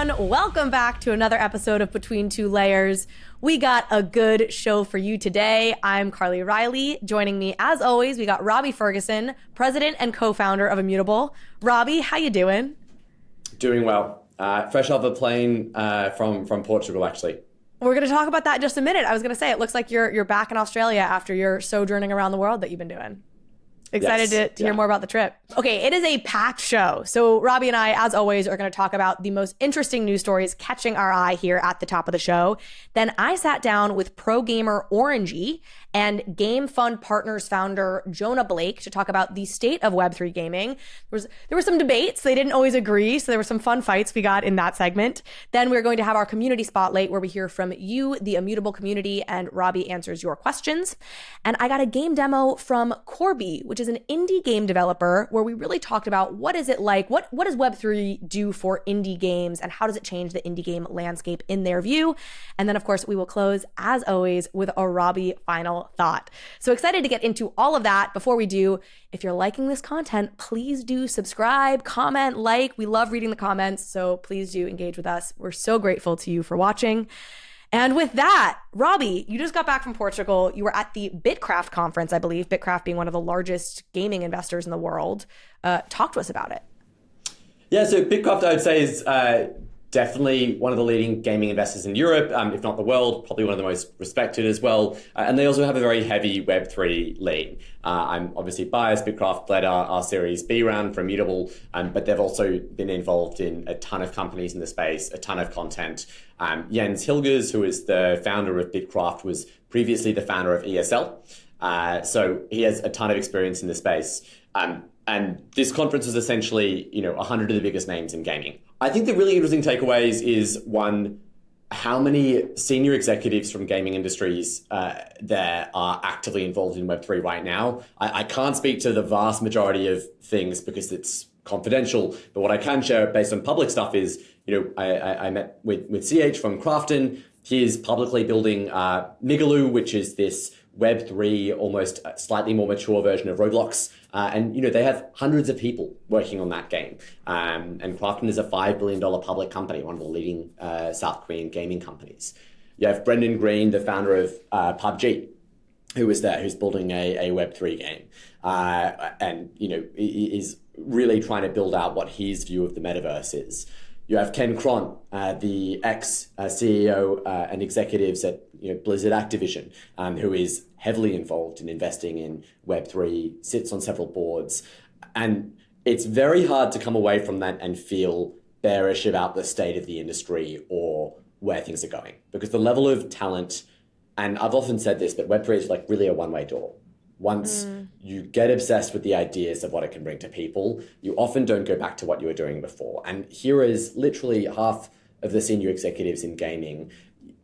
everyone. Welcome back to another episode of Between Two Layers. We got a good show for you today. I'm Carly Reilly. Joining me, as always, we got Robbie Ferguson, president and co-founder of Immutable. Robbie, how you doing? Doing well. Fresh off a plane from Portugal, actually. We're going to talk about that in just a minute. I was going to say, it looks like you're back in Australia after your sojourning around the world that you've been doing. Excited to hear more about the trip. Okay, it is a packed show. So Robbie and I, as always, are going to talk about the most interesting news stories catching our eye here at the top of the show. Then I sat down with pro gamer Orangie and Game Fund Partners founder Jonah Blake to talk about the state of Web3 gaming. There were some debates. They didn't always agree, so there were some fun fights we got in that segment. Then we're going to have our community spotlight where we hear from you, the Immutable community, and Robbie answers your questions. And I got a game demo from Qorbi, which is an indie game developer, where we really talked about what is it like, what does Web3 do for indie games, and how does it change the indie game landscape in their view. And then, of course, we will close, as always, with a Robbie final thought. So excited to get into all of that. Before we do, if you're liking this content, please do subscribe, comment, like. We love reading the comments, so please do engage with us. We're so grateful to you for watching. And with that, Robbie, you just got back from Portugal. You were at the BITKRAFT conference, I believe, BITKRAFT being one of the largest gaming investors in the world. Talk to us about it. Yeah, so BITKRAFT, I would say, is definitely one of the leading gaming investors in Europe, if not the world, probably one of the most respected as well. And they also have a very heavy Web3 lean. I'm obviously biased. BITKRAFT led our Series B round for Immutable, but they've also been involved in a ton of companies in the space, a ton of content. Jens Hilgers, who is the founder of BITKRAFT, was previously the founder of ESL. So he has a ton of experience in the space. And this conference is essentially, 100 of the biggest names in gaming. I think the really interesting takeaways is, one, how many senior executives from gaming industries there are actively involved in Web3 right now. I can't speak to the vast majority of things because it's confidential, but what I can share based on public stuff is, I met with CH from Krafton. He is publicly building Migaloo, which is this Web3, almost slightly more mature version of Roblox. And they have hundreds of people working on that game. And Krafton is a $5 billion public company, one of the leading South Korean gaming companies. You have Brendan Green, the founder of PUBG, who is there, who's building a Web3 game. And is really trying to build out what his view of the metaverse is. You have Ken Cron, the ex-CEO and executives at Blizzard Activision, who is heavily involved in investing in Web3, sits on several boards. And it's very hard to come away from that and feel bearish about the state of the industry or where things are going. Because the level of talent, and I've often said this, but Web3 is like really a one-way door. Once you get obsessed with the ideas of what it can bring to people, you often don't go back to what you were doing before. And here is literally half of the senior executives in gaming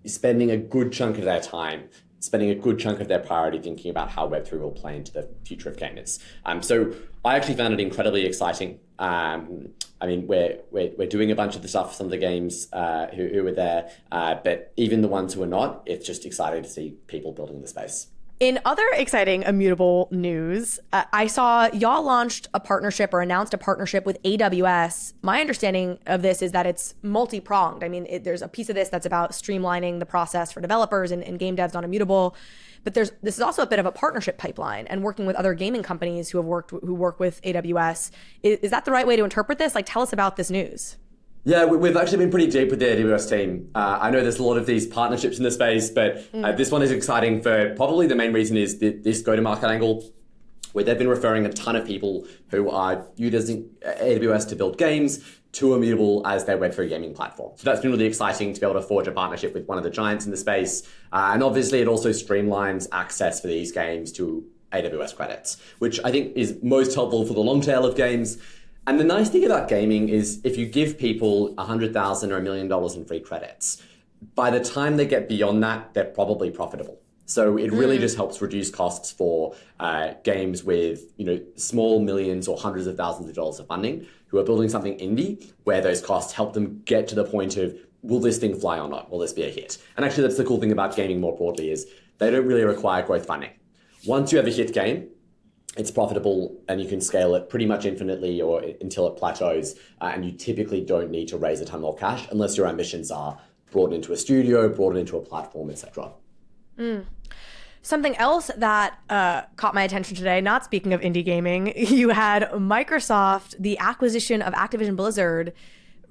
spending a good chunk of their time, spending a good chunk of their priority thinking about how Web3 will play into the future of gamers. So I actually found it incredibly exciting. We're doing a bunch of the stuff for some of the games who were there, but even the ones who are not, it's just exciting to see people building the space. In other exciting Immutable news, I saw y'all launched a partnership or announced a partnership with AWS. My understanding of this is that it's multi-pronged. I mean, there's a piece of this that's about streamlining the process for developers and game devs on Immutable, but this is also a bit of a partnership pipeline and working with other gaming companies who work with AWS. Is that the right way to interpret this? Like, tell us about this news. Yeah, we've actually been pretty deep with the AWS team. I know there's a lot of these partnerships in the space, but this one is exciting for probably the main reason is this go-to-market angle, where they've been referring a ton of people who are using AWS to build games to Immutable as their Web3 gaming platform. So that's been really exciting to be able to forge a partnership with one of the giants in the space. And obviously it also streamlines access for these games to AWS credits, which I think is most helpful for the long tail of games. And the nice thing about gaming is if you give people $100,000 or $1 million in free credits, by the time they get beyond that, they're probably profitable. So it really just helps reduce costs for games with small millions or hundreds of thousands of dollars of funding who are building something indie, where those costs help them get to the point of, will this thing fly or not? Will this be a hit? And actually, that's the cool thing about gaming more broadly is they don't really require growth funding. Once you have a hit game, it's profitable and you can scale it pretty much infinitely or until it plateaus. And you typically don't need to raise a ton more cash unless your ambitions are brought into a studio, brought into a platform, etc. Something else that caught my attention today, not speaking of indie gaming, you had Microsoft, the acquisition of Activision Blizzard,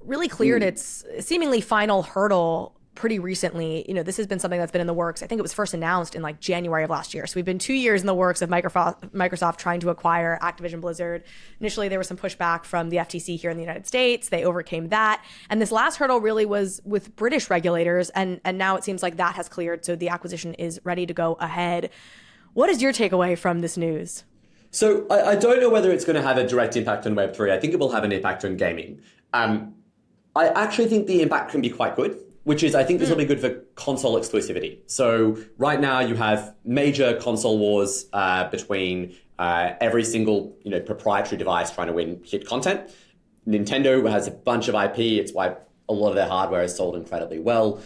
really cleared its seemingly final hurdle pretty recently. This has been something that's been in the works. I think it was first announced in like January of last year. So we've been 2 years in the works of Microsoft trying to acquire Activision Blizzard. Initially, there was some pushback from the FTC here in the United States. They overcame that. And this last hurdle really was with British regulators. And now it seems like that has cleared. So the acquisition is ready to go ahead. What is your takeaway from this news? So I don't know whether it's going to have a direct impact on Web3. I think it will have an impact on gaming. I actually think the impact can be quite good, which is I think this will be good for console exclusivity. So right now you have major console wars between every single proprietary device trying to win hit content. Nintendo has a bunch of IP. It's why a lot of their hardware is sold incredibly well.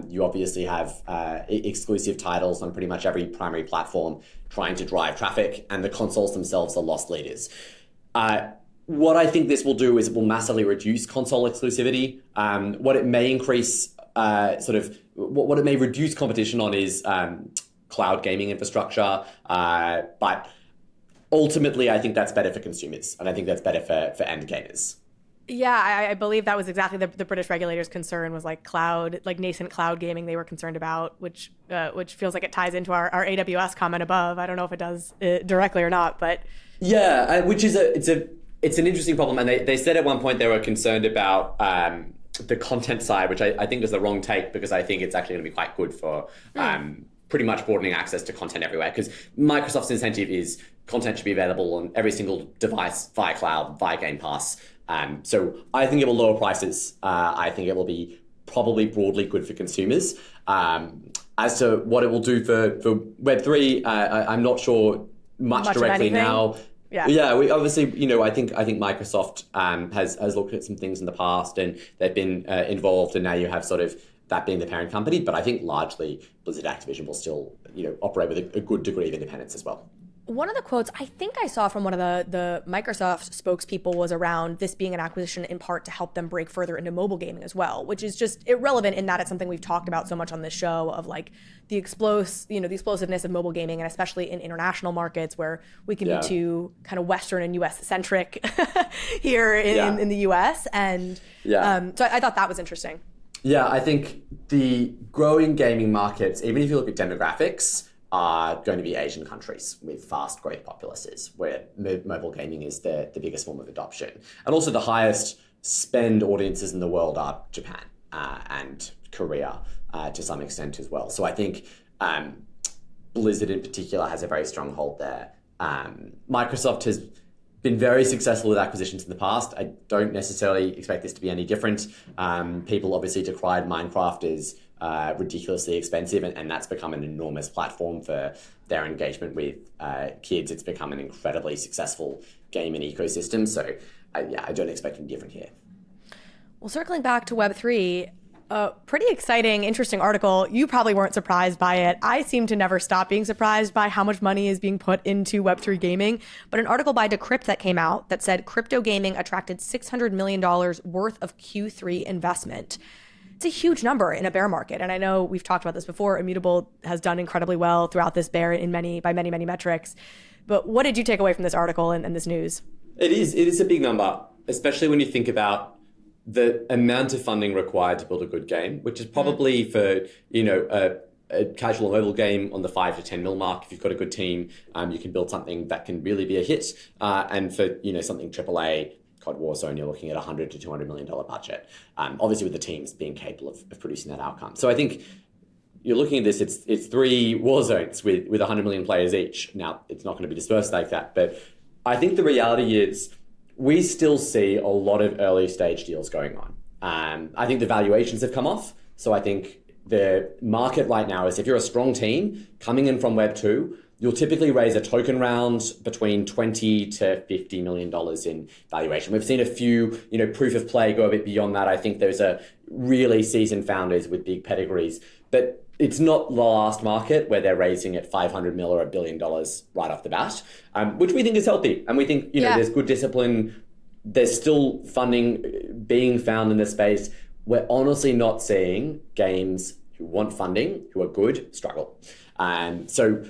You obviously have exclusive titles on pretty much every primary platform trying to drive traffic, and the consoles themselves are lost leaders. What I think this will do is it will massively reduce console exclusivity. What it may increase, what it may reduce competition on is cloud gaming infrastructure. But ultimately, I think that's better for consumers, and I think that's better for end gamers. Yeah, I believe that was exactly the British regulators' concern was like nascent cloud gaming they were concerned about, which feels like it ties into our AWS comment above. I don't know if it does directly or not, but yeah, which is it's an interesting problem. And they said at one point they were concerned about the content side, which I think is the wrong take, because I think it's actually going to be quite good for pretty much broadening access to content everywhere. Because Microsoft's incentive is content should be available on every single device via cloud, via Game Pass. So I think it will lower prices. I think it will be probably broadly good for consumers. As to what it will do for Web3, I'm not sure much directly now. Yeah. We obviously, I think Microsoft has looked at some things in the past, and they've been involved, and now you have sort of that being the parent company. But I think largely Blizzard Activision will still, operate with a good degree of independence as well. One of the quotes I think I saw from one of the Microsoft spokespeople was around this being an acquisition in part to help them break further into mobile gaming as well, which is just irrelevant in that it's something we've talked about so much on this show of like the explosiveness of mobile gaming, and especially in international markets where we can be too kind of Western and US centric here in the US. And so I thought that was interesting. Yeah, I think the growing gaming markets, even if you look at demographics, are going to be Asian countries with fast growth populaces, where mobile gaming is the biggest form of adoption. And also the highest spend audiences in the world are Japan and Korea to some extent as well. So I think Blizzard in particular has a very strong hold there. Microsoft has been very successful with acquisitions in the past. I don't necessarily expect this to be any different. People obviously decried Minecraft as ridiculously expensive, and that's become an enormous platform for their engagement with kids. It's become an incredibly successful gaming ecosystem. So I don't expect anything different here. Well, circling back to Web3, a pretty exciting, interesting article. You probably weren't surprised by it. I seem to never stop being surprised by how much money is being put into Web3 gaming. But an article by Decrypt that came out that said crypto gaming attracted $600 million worth of Q3 investment. It's a huge number in a bear market. And I know we've talked about this before. Immutable has done incredibly well throughout this bear by many, many metrics. But what did you take away from this article and this news? It is a big number, especially when you think about the amount of funding required to build a good game, which is probably for, a casual mobile game on the 5 to 10 mil mark. If you've got a good team, you can build something that can really be a hit. And for, something AAA, COD Warzone, you're looking at $100 to $200 million budget. Obviously with the teams being capable of producing that outcome. So I think you're looking at this, it's 3 Warzones with 100 million players each. Now, it's not going to be dispersed like that, but I think the reality is we still see a lot of early stage deals going on. I think the valuations have come off. So I think the market right now is if you're a strong team coming in from Web 2, you'll typically raise a token round between $20 to $50 million in valuation. We've seen a few, proof of play go a bit beyond that. I think those are really seasoned founders with big pedigrees. But it's not the last market where they're raising at 500 mil or $1 billion right off the bat, which we think is healthy. And we think, there's good discipline. There's still funding being found in this space. We're honestly not seeing games who want funding, who are good, struggle. So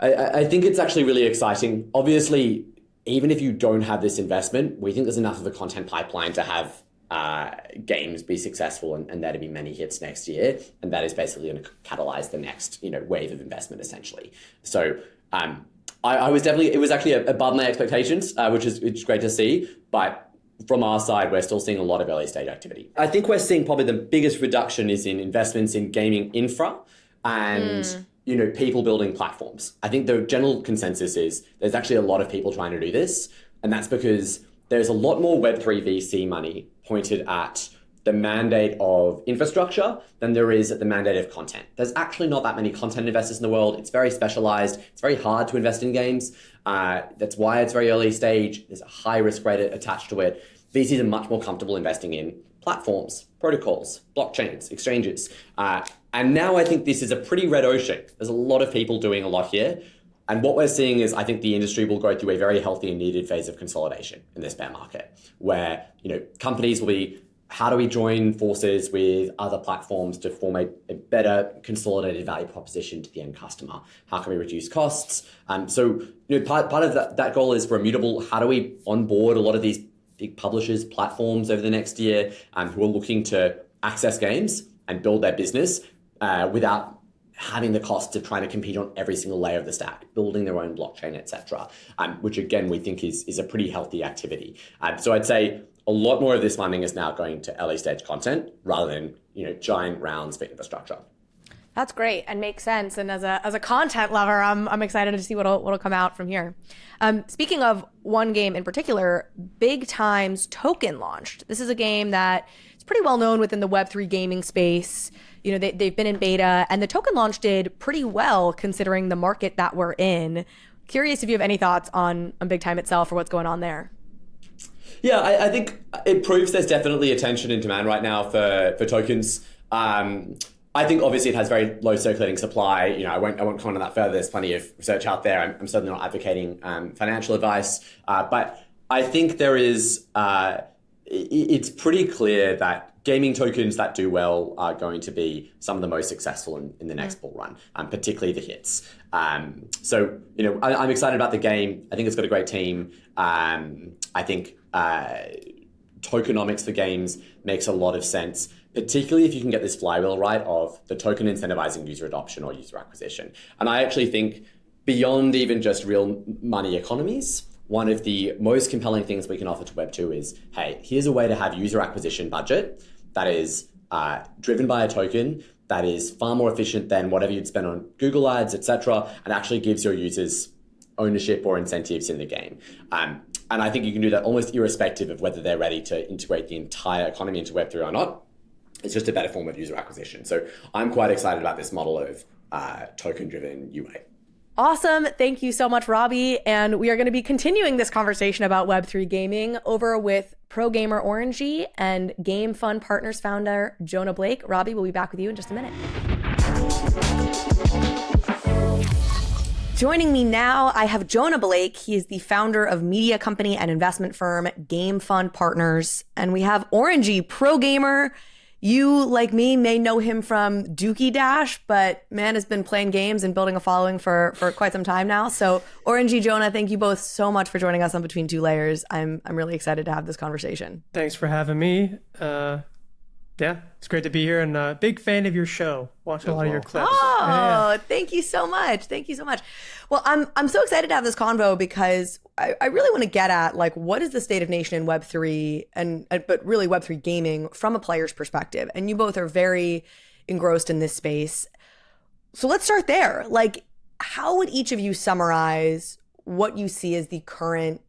I think it's actually really exciting. Obviously, even if you don't have this investment, we think there's enough of a content pipeline to have games be successful and there to be many hits next year. And that is basically going to catalyze the next wave of investment, essentially. So it was actually above my expectations, which is great to see. But from our side, we're still seeing a lot of early stage activity. I think we're seeing probably the biggest reduction is in investments in gaming infra and people building platforms. I think the general consensus is there's actually a lot of people trying to do this. And that's because there's a lot more Web3 VC money pointed at the mandate of infrastructure than there is at the mandate of content. There's actually not that many content investors in the world. It's very specialized. It's very hard to invest in games. That's why it's very early stage. There's a high risk rate attached to it. VCs are much more comfortable investing in platforms, protocols, blockchains, exchanges. And now I think this is a pretty red ocean. There's a lot of people doing a lot here. And what we're seeing is I think the industry will go through a very healthy and needed phase of consolidation in this bear market, where companies will be, how do we join forces with other platforms to form a better consolidated value proposition to the end customer? How can we reduce costs? So part of that goal is for Immutable. How do we onboard a lot of these big publishers, platforms over the next year who are looking to access games and build their business without having the costs of trying to compete on every single layer of the stack, building their own blockchain, etc., which again, we think is a pretty healthy activity. So I'd say a lot more of this funding is now going to early stage content rather than giant rounds for infrastructure. That's great and makes sense. And as a content lover, I'm excited to see what'll come out from here. Speaking of one game in particular, Big Time's Token launched. This is a game that is pretty well known within the Web3 gaming space. They've been in beta, and the token launch did pretty well considering the market that we're in. Curious if you have any thoughts on Big Time itself or what's going on there. Yeah, I think it proves there's definitely attention and demand right now for tokens. I think obviously it has very low circulating supply. I won't comment on that further. There's plenty of research out there. I'm certainly not advocating financial advice, but I think there is. It's pretty clear that gaming tokens that do well are going to be some of the most successful in the next bull run, particularly the hits. So I'm excited about the game. I think it's got a great team. I think tokenomics for games makes a lot of sense, particularly if you can get this flywheel right of the token incentivizing user adoption or user acquisition. And I actually think beyond even just real money economies, one of the most compelling things we can offer to Web2 is, hey, here's a way to have user acquisition budget that is driven by a token that is far more efficient than whatever you'd spend on Google ads, etc., and actually gives your users ownership or incentives in the game. And I think you can do that almost irrespective of whether they're ready to integrate the entire economy into Web3 or not. It's just a better form of user acquisition. So I'm quite excited about this model of token-driven UA. Awesome. Thank you so much, Robbie. And we are going to be continuing this conversation about Web3 gaming over with pro gamer Orangie and Game Fund Partners founder Jonah Blake. Robbie, we'll be back with you in just a minute. Joining me now, I have Jonah Blake. He is the founder of media company and investment firm Game Fund Partners. And we have Orangie, pro gamer. You, like me, may know him from Dookie Dash, but man has been playing games and building a following for quite some time now. So Orangie, Jonah, thank you both so much for joining us on Between Two Layers. I'm really excited to have this conversation. Thanks for having me. Yeah, it's great to be here, and big fan of your show. Watch a lot of your clips. Oh, Thank you so much. Thank you so much. Well, I'm so excited to have this convo because I really want to get at what is the state of nation in Web3 but really Web3 gaming from a player's perspective. And you both are very engrossed in this space. So let's start there. How would each of you summarize what you see as the current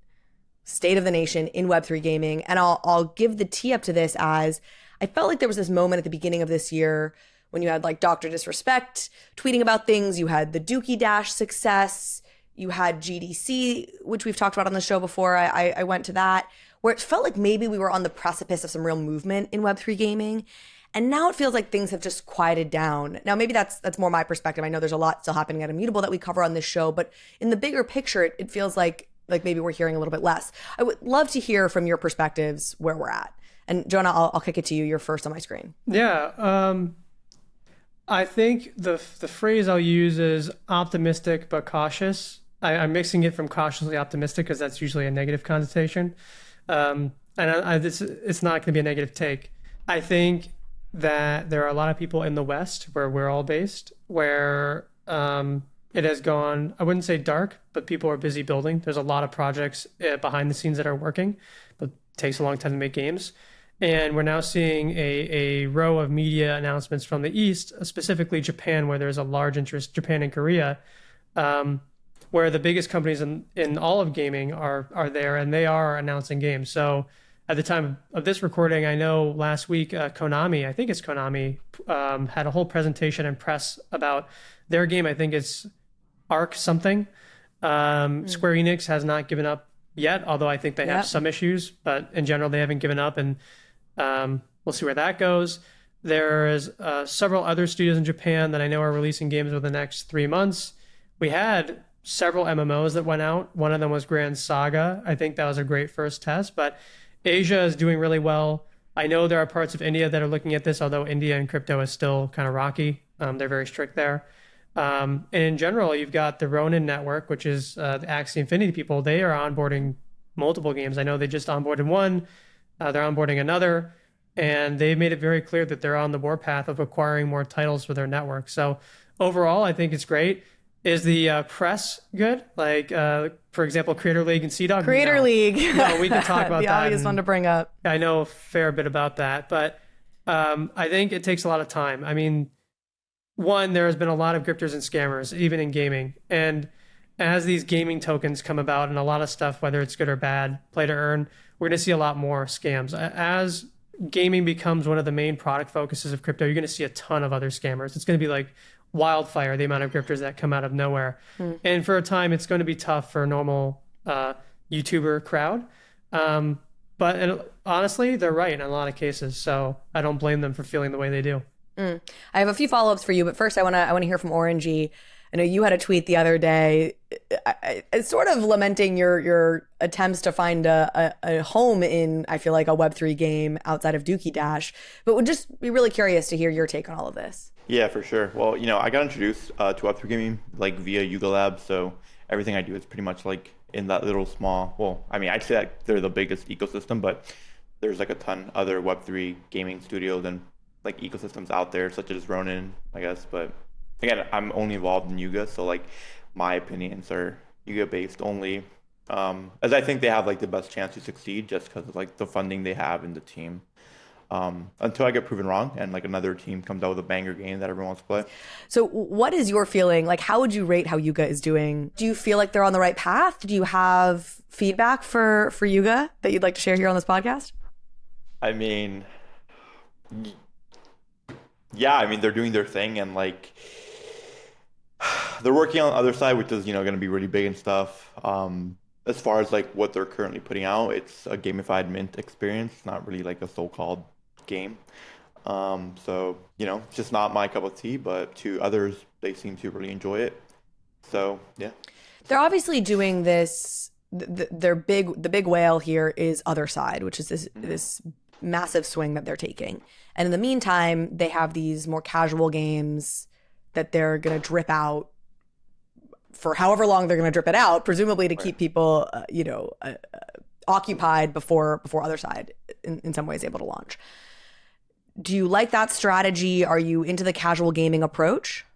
state of the nation in Web3 gaming? And I'll give the tee up to this as I felt like there was this moment at the beginning of this year when you had Dr. Disrespect tweeting about things. You had the Dookie Dash success. You had GDC, which we've talked about on the show before. I went to that, where it felt like maybe we were on the precipice of some real movement in Web3 gaming. And now it feels like things have just quieted down. Now, maybe that's more my perspective. I know there's a lot still happening at Immutable that we cover on this show, but in the bigger picture, it feels like maybe we're hearing a little bit less. I would love to hear from your perspectives where we're at. And Jonah, I'll kick it to you. You're first on my screen. Yeah. I think the phrase I'll use is optimistic but cautious. I'm mixing it from cautiously optimistic because that's usually a negative connotation. And it's not going to be a negative take. I think that there are a lot of people in the West, where we're all based, where it has gone, I wouldn't say dark, but people are busy building. There's a lot of projects behind the scenes that are working, but it takes a long time to make games. And we're now seeing a row of media announcements from the East, specifically Japan, where there's a large interest, Japan and Korea, where the biggest companies in all of gaming are there, and they are announcing games. So at the time of this recording, I know last week Konami, I think it's Konami, had a whole presentation and press about their game. I think it's Arc something. Square Enix has not given up yet, although I think they have some issues, but in general, they haven't given up, and we'll see where that goes. There's several other studios in Japan that I know are releasing games over the next 3 months. We had several MMOs that went out. One of them was Grand Saga. I think that was a great first test, but Asia is doing really well. I know there are parts of India that are looking at this, although India and crypto is still kind of rocky. They're very strict there. And in general, you've got the Ronin network, which is the Axie Infinity people. They are onboarding multiple games. I know they just onboarded one. They're onboarding another. And they've made it very clear that they're on the warpath of acquiring more titles for their network. So overall, I think it's great. Is the press good? Like, for example, Creator League and CDOG? Creator League. No, we can talk about the that. obvious one to bring up. I know a fair bit about that, but I think it takes a lot of time. I mean, one, there has been a lot of grifters and scammers, even in gaming. And as these gaming tokens come about and a lot of stuff, whether it's good or bad, play to earn, we're going to see a lot more scams. As gaming becomes one of the main product focuses of crypto, you're going to see a ton of other scammers. It's going to be like wildfire, the amount of grifters that come out of nowhere. And for a time, it's going to be tough for a normal YouTuber crowd. But honestly, they're right in a lot of cases. So I don't blame them for feeling the way they do. I have a few follow-ups for you, but first I want to hear from Orangie. I know you had a tweet the other day, sort of lamenting your attempts to find a home in, I feel like, a Web3 game outside of Dookie Dash, but would just be really curious to hear your take on all of this. Yeah, for sure. Well, I got introduced to Web3 gaming like via Yuga Labs, so everything I do is pretty much like in that little small, well, I mean, I'd say that they're the biggest ecosystem, but there's like a ton other Web3 gaming studios and like ecosystems out there, such as Ronin, I guess. But again, I'm only involved in Yuga, so like my opinions are Yuga based only, as I think they have like the best chance to succeed just because of like the funding they have in the team. Until I get proven wrong and like another team comes out with a banger game that everyone wants to play. So what is your feeling? Like, how would you rate how Yuga is doing? Do you feel like they're on the right path? Do you have feedback for Yuga that you'd like to share here on this podcast? I mean, yeah, I mean, they're doing their thing and like they're working on the other side, which is, going to be really big and stuff. As far as like what they're currently putting out, it's a gamified mint experience, not really like a so-called game. So, it's just not my cup of tea, but to others, they seem to really enjoy it. So, yeah. They're obviously doing this. The big whale here is Other Side, which is this massive swing that they're taking. And in the meantime, they have these more casual games that they're going to drip out for however long they're going to drip it out, presumably to keep people, occupied before Other Side in some ways able to launch. Do you like that strategy? Are you into the casual gaming approach?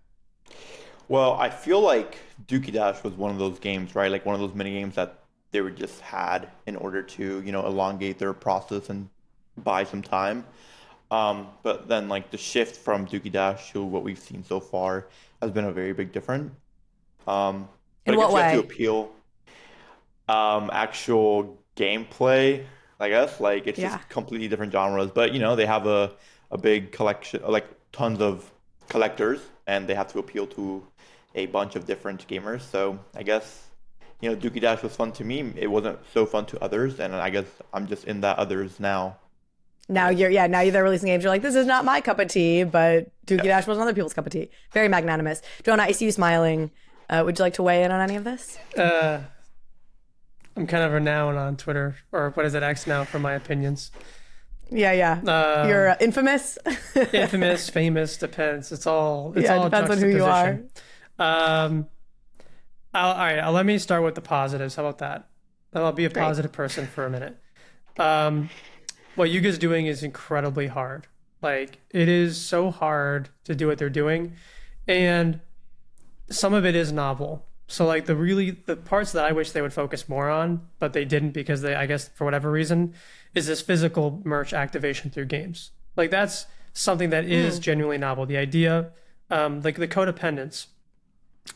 Well, I feel like Dookie Dash was one of those games, right? Like one of those mini games that they were just had in order to, elongate their process and buy some time. But then like the shift from Dookie Dash to what we've seen so far has been a very big difference. But in what way? You have to appeal actual gameplay, I guess. Like it's just completely different genres. But they have a big collection, like tons of collectors, and they have to appeal to a bunch of different gamers. So I guess Dookie Dash was fun to me. It wasn't so fun to others, and I guess I'm just in that others now. Now they're releasing games. You're like, this is not my cup of tea, but Dookie Dash was other people's cup of tea. Very magnanimous. Jonah, I see you smiling. Would you like to weigh in on any of this? I'm kind of renowned on Twitter, or what is it, X now, for my opinions. Yeah. You're infamous. Infamous, famous, depends. It's all depends on who you are. All right, let me start with the positives. How about that? I'll be a positive person for a minute. What Yuga's doing is incredibly hard. Like, it is so hard to do what they're doing, and some of it is novel. So like the parts that I wish they would focus more on, but they didn't because I guess for whatever reason, is this physical merch activation through games. Like, that's something that is genuinely novel. The idea, like the codependence.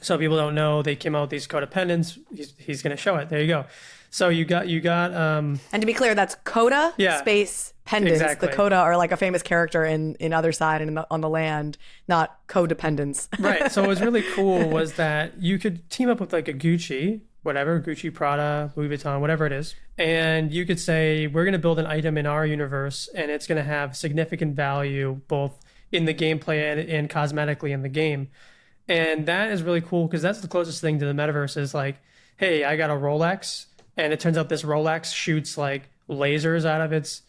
So people don't know, they came out with these codependents. He's going to show it. There you go. So you got. And to be clear, that's coda space pendants. Exactly. The coda are like a famous character in Other Side and on the land, not codependence. Right. So what was really cool was that you could team up with like a Gucci, Prada, Louis Vuitton, whatever it is. And you could say, we're going to build an item in our universe, and it's going to have significant value both in the gameplay and cosmetically in the game. And that is really cool because that's the closest thing to the metaverse is like, hey, I got a Rolex, and it turns out this Rolex shoots like lasers out of its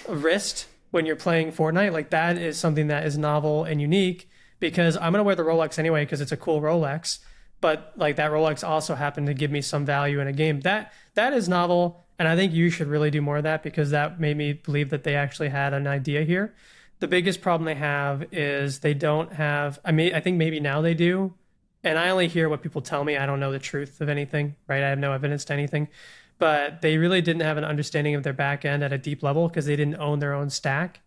wrist when you're playing Fortnite. Like, that is something that is novel and unique because I'm going to wear the Rolex anyway because it's a cool Rolex. But like, that Rolex also happened to give me some value in a game. That is novel, and I think you should really do more of that because that made me believe that they actually had an idea here. The biggest problem they have is they don't have, I think maybe now they do, and I only hear what people tell me. I don't know the truth of anything, right? I have no evidence to anything, but they really didn't have an understanding of their back end at a deep level because they didn't own their own stack.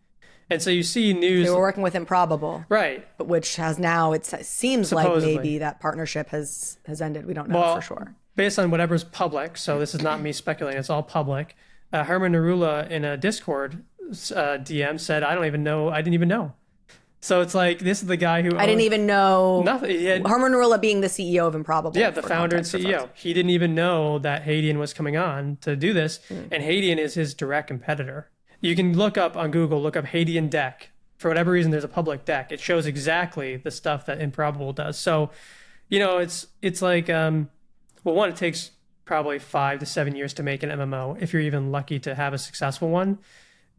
And so you see news. They were working with Improbable. Right. But which has now, it seems Supposedly. like maybe that partnership has ended. We don't know for sure. Based on whatever's public, so this is not me speculating, it's all public. Herman Narula in a Discord DM said, I didn't even know. So it's like, this is the guy who I didn't even know nothing. Herman Narula being the CEO of Improbable. Yeah, the founder and CEO. He didn't even know that Hadian was coming on to do this, and Hadian is his direct competitor. You can look up on Google, look up Hadian deck. For whatever reason, there's a public deck. It shows exactly the stuff that Improbable does. So, it's like, one, it takes probably 5 to 7 years to make an MMO, if you're even lucky to have a successful one.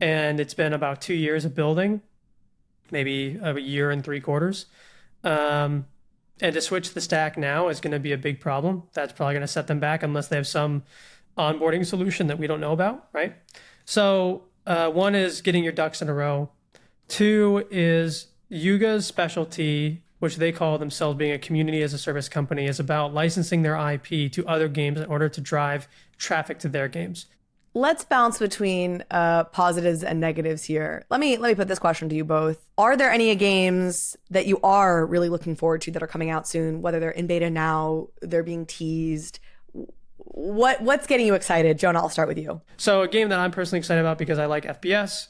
And it's been about 2 years of building, maybe a year and 3/4. And to switch the stack now is going to be a big problem. That's probably going to set them back unless they have some onboarding solution that we don't know about, right? So one is getting your ducks in a row. 2 is Yuga's specialty, which they call themselves being a community as a service company, is about licensing their IP to other games in order to drive traffic to their games. Let's bounce between positives and negatives here. Let me put this question to you both. Are there any games that you are really looking forward to that are coming out soon, whether they're in beta now, they're being teased? What's getting you excited? Jonah, I'll start with you. So a game that I'm personally excited about because I like FPS,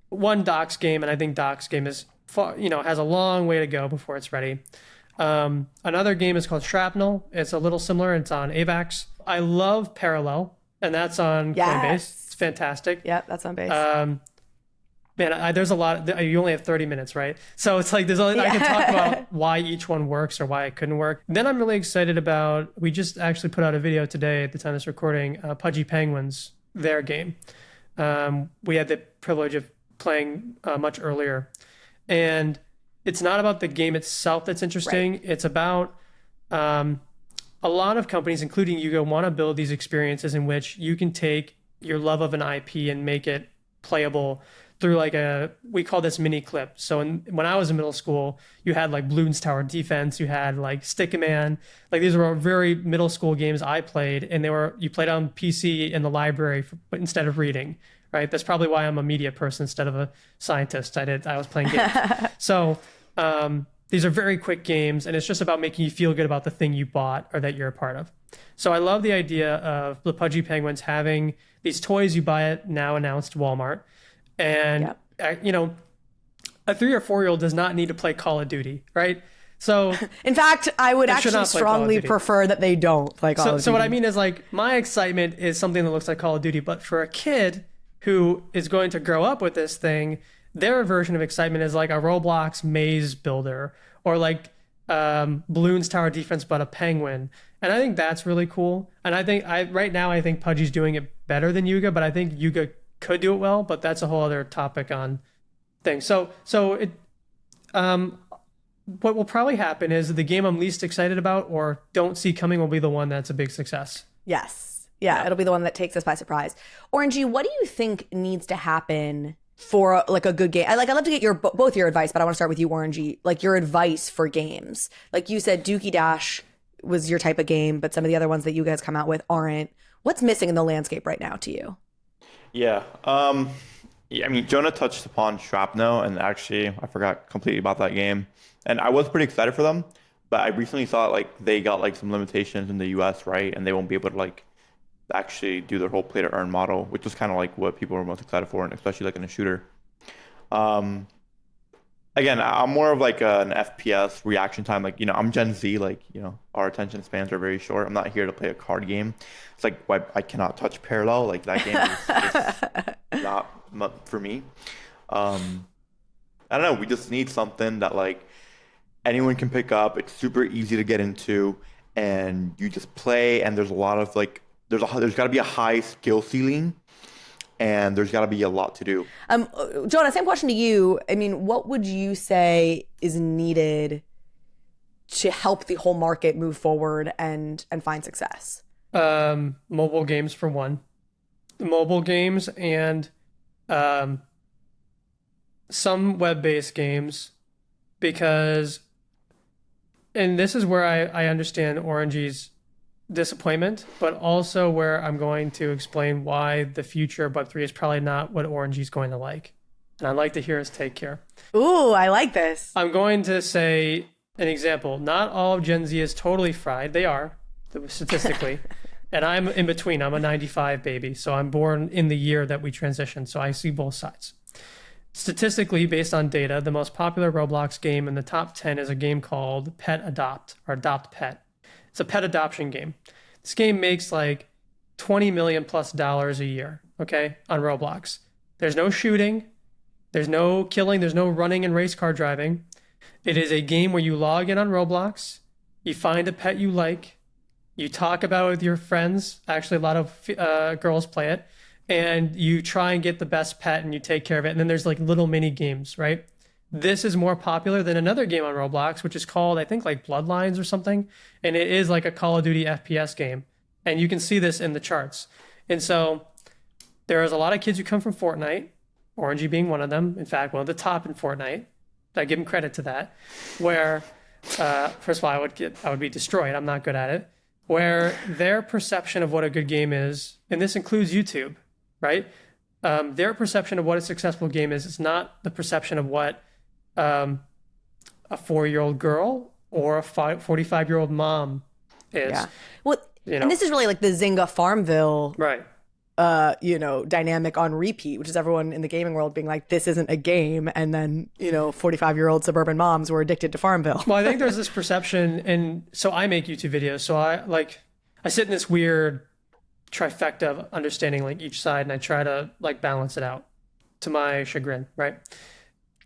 one Doc's game, and I think Doc's game is has a long way to go before it's ready. Another game is called Shrapnel. It's a little similar. It's on AVAX. I love Parallel, and that's on Coinbase. It's fantastic. Yeah, that's on base. Man, there's a lot. You only have 30 minutes, right? So it's like I can talk about why each one works or why it couldn't work. Then I'm really excited about. We just actually put out a video today at the time of this recording. Pudgy Penguins, their game. We had the privilege of playing much earlier, and it's not about the game itself that's interesting. Right. It's about a lot of companies, including Yuga, want to build these experiences in which you can take your love of an IP and make it playable through we call this mini clip. So when I was in middle school, you had like Bloons Tower Defense, you had like Stick-A-Man. Like, these were very middle school games I played, and you played on PC in the library but instead of reading, right? That's probably why I'm a media person instead of a scientist. I was playing games. So these are very quick games, and it's just about making you feel good about the thing you bought or that you're a part of. So I love the idea of the Pudgy Penguins having these toys you buy at now announced Walmart. And, a 3 or 4-year-old does not need to play Call of Duty, right? So, in fact, I would actually strongly prefer that they don't play Call of Duty. So what I mean is, like, my excitement is something that looks like Call of Duty, but for a kid, who is going to grow up with this thing, their version of excitement is like a Roblox maze builder, or like Bloons Tower Defense but a penguin. And I think that's really cool. And I think right now I think Pudgy's doing it better than Yuga, but I think Yuga could do it well, but that's a whole other topic on things. So it what will probably happen is the game I'm least excited about or don't see coming will be the one that's a big success. Yes. Yeah, it'll be the one that takes us by surprise. Orangey, what do you think needs to happen for like a good game? I'd love to get both your advice, but I want to start with you, Orangey. Like your advice for games. Like you said, Dookie Dash was your type of game, but some of the other ones that you guys come out with aren't. What's missing in the landscape right now to you? Yeah. I mean, Jonah touched upon Shrapnel, and actually, I forgot completely about that game. And I was pretty excited for them, but I recently saw like they got like some limitations in the US, right? And they won't be able to like actually do their whole play to earn model, which is kind of like what people are most excited for, and especially like in a shooter. Again, I'm more of like an FPS reaction time. Like, I'm Gen Z, like, our attention spans are very short. I'm not here to play a card game. It's like, why I cannot touch Parallel. Like that game is not for me. I don't know. We just need something that like anyone can pick up. It's super easy to get into, and you just play. And there's a lot of like, there's got to be a high skill ceiling, and there's got to be a lot to do. Jonah, same question to you. I mean, what would you say is needed to help the whole market move forward and find success? Mobile games for one. Mobile games and some web-based games, because, and this is where I understand Orangey's disappointment, but also where I'm going to explain why the future of Web3 is probably not what Orangey's going to like. And I'd like to hear his take here. Ooh, I like this. I'm going to say an example. Not all of Gen Z is totally fried. They are, statistically. And I'm in between. I'm a 95 baby. So I'm born in the year that we transitioned. So I see both sides. Statistically, based on data, the most popular Roblox game in the top 10 is a game called Pet Adopt, or Adopt Pet. It's a pet adoption game. This game makes like $20 million plus a year, okay, on Roblox. There's no shooting, there's no killing, there's no running and race car driving. It is a game where you log in on Roblox, you find a pet you like, you talk about it with your friends. Actually, a lot of girls play it, and you try and get the best pet and you take care of it. And then there's like little mini games, right? This is more popular than another game on Roblox, which is called, I think, like Bloodlines or something. And it is like a Call of Duty FPS game. And you can see this in the charts. And so there's a lot of kids who come from Fortnite, Orangie being one of them. In fact, one of the top in Fortnite. I give him credit to that. Where, first of all, I would be destroyed. I'm not good at it. Where their perception of what a good game is, and this includes YouTube, right? Their perception of what a successful game is not the perception of what a 4-year-old girl or a 45-year-old mom is. Yeah. Well, and this is really like the Zynga Farmville, right? Dynamic on repeat, which is everyone in the gaming world being like, this isn't a game, and then 45-year-old suburban moms were addicted to Farmville. Well, I think there's this perception, and so I make YouTube videos, so I sit in this weird trifecta of understanding like each side, and I try to like balance it out to my chagrin, right?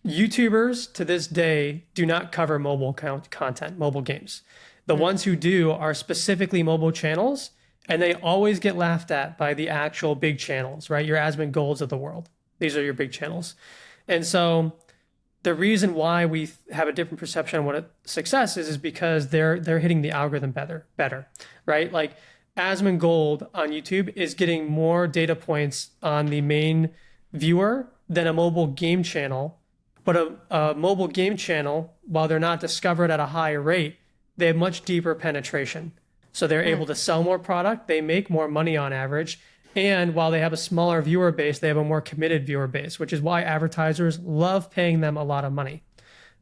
YouTubers to this day do not cover mobile content, mobile games. The ones who do are specifically mobile channels, and they always get laughed at by the actual big channels, right? Your Asmongold's of the world. These are your big channels. And so the reason why we have a different perception on what a success is because they're hitting the algorithm better, right? Like Asmongold on YouTube is getting more data points on the main viewer than a mobile game channel. But a mobile game channel, while they're not discovered at a high rate, they have much deeper penetration. So they're able to sell more product, they make more money on average, and while they have a smaller viewer base, they have a more committed viewer base, which is why advertisers love paying them a lot of money,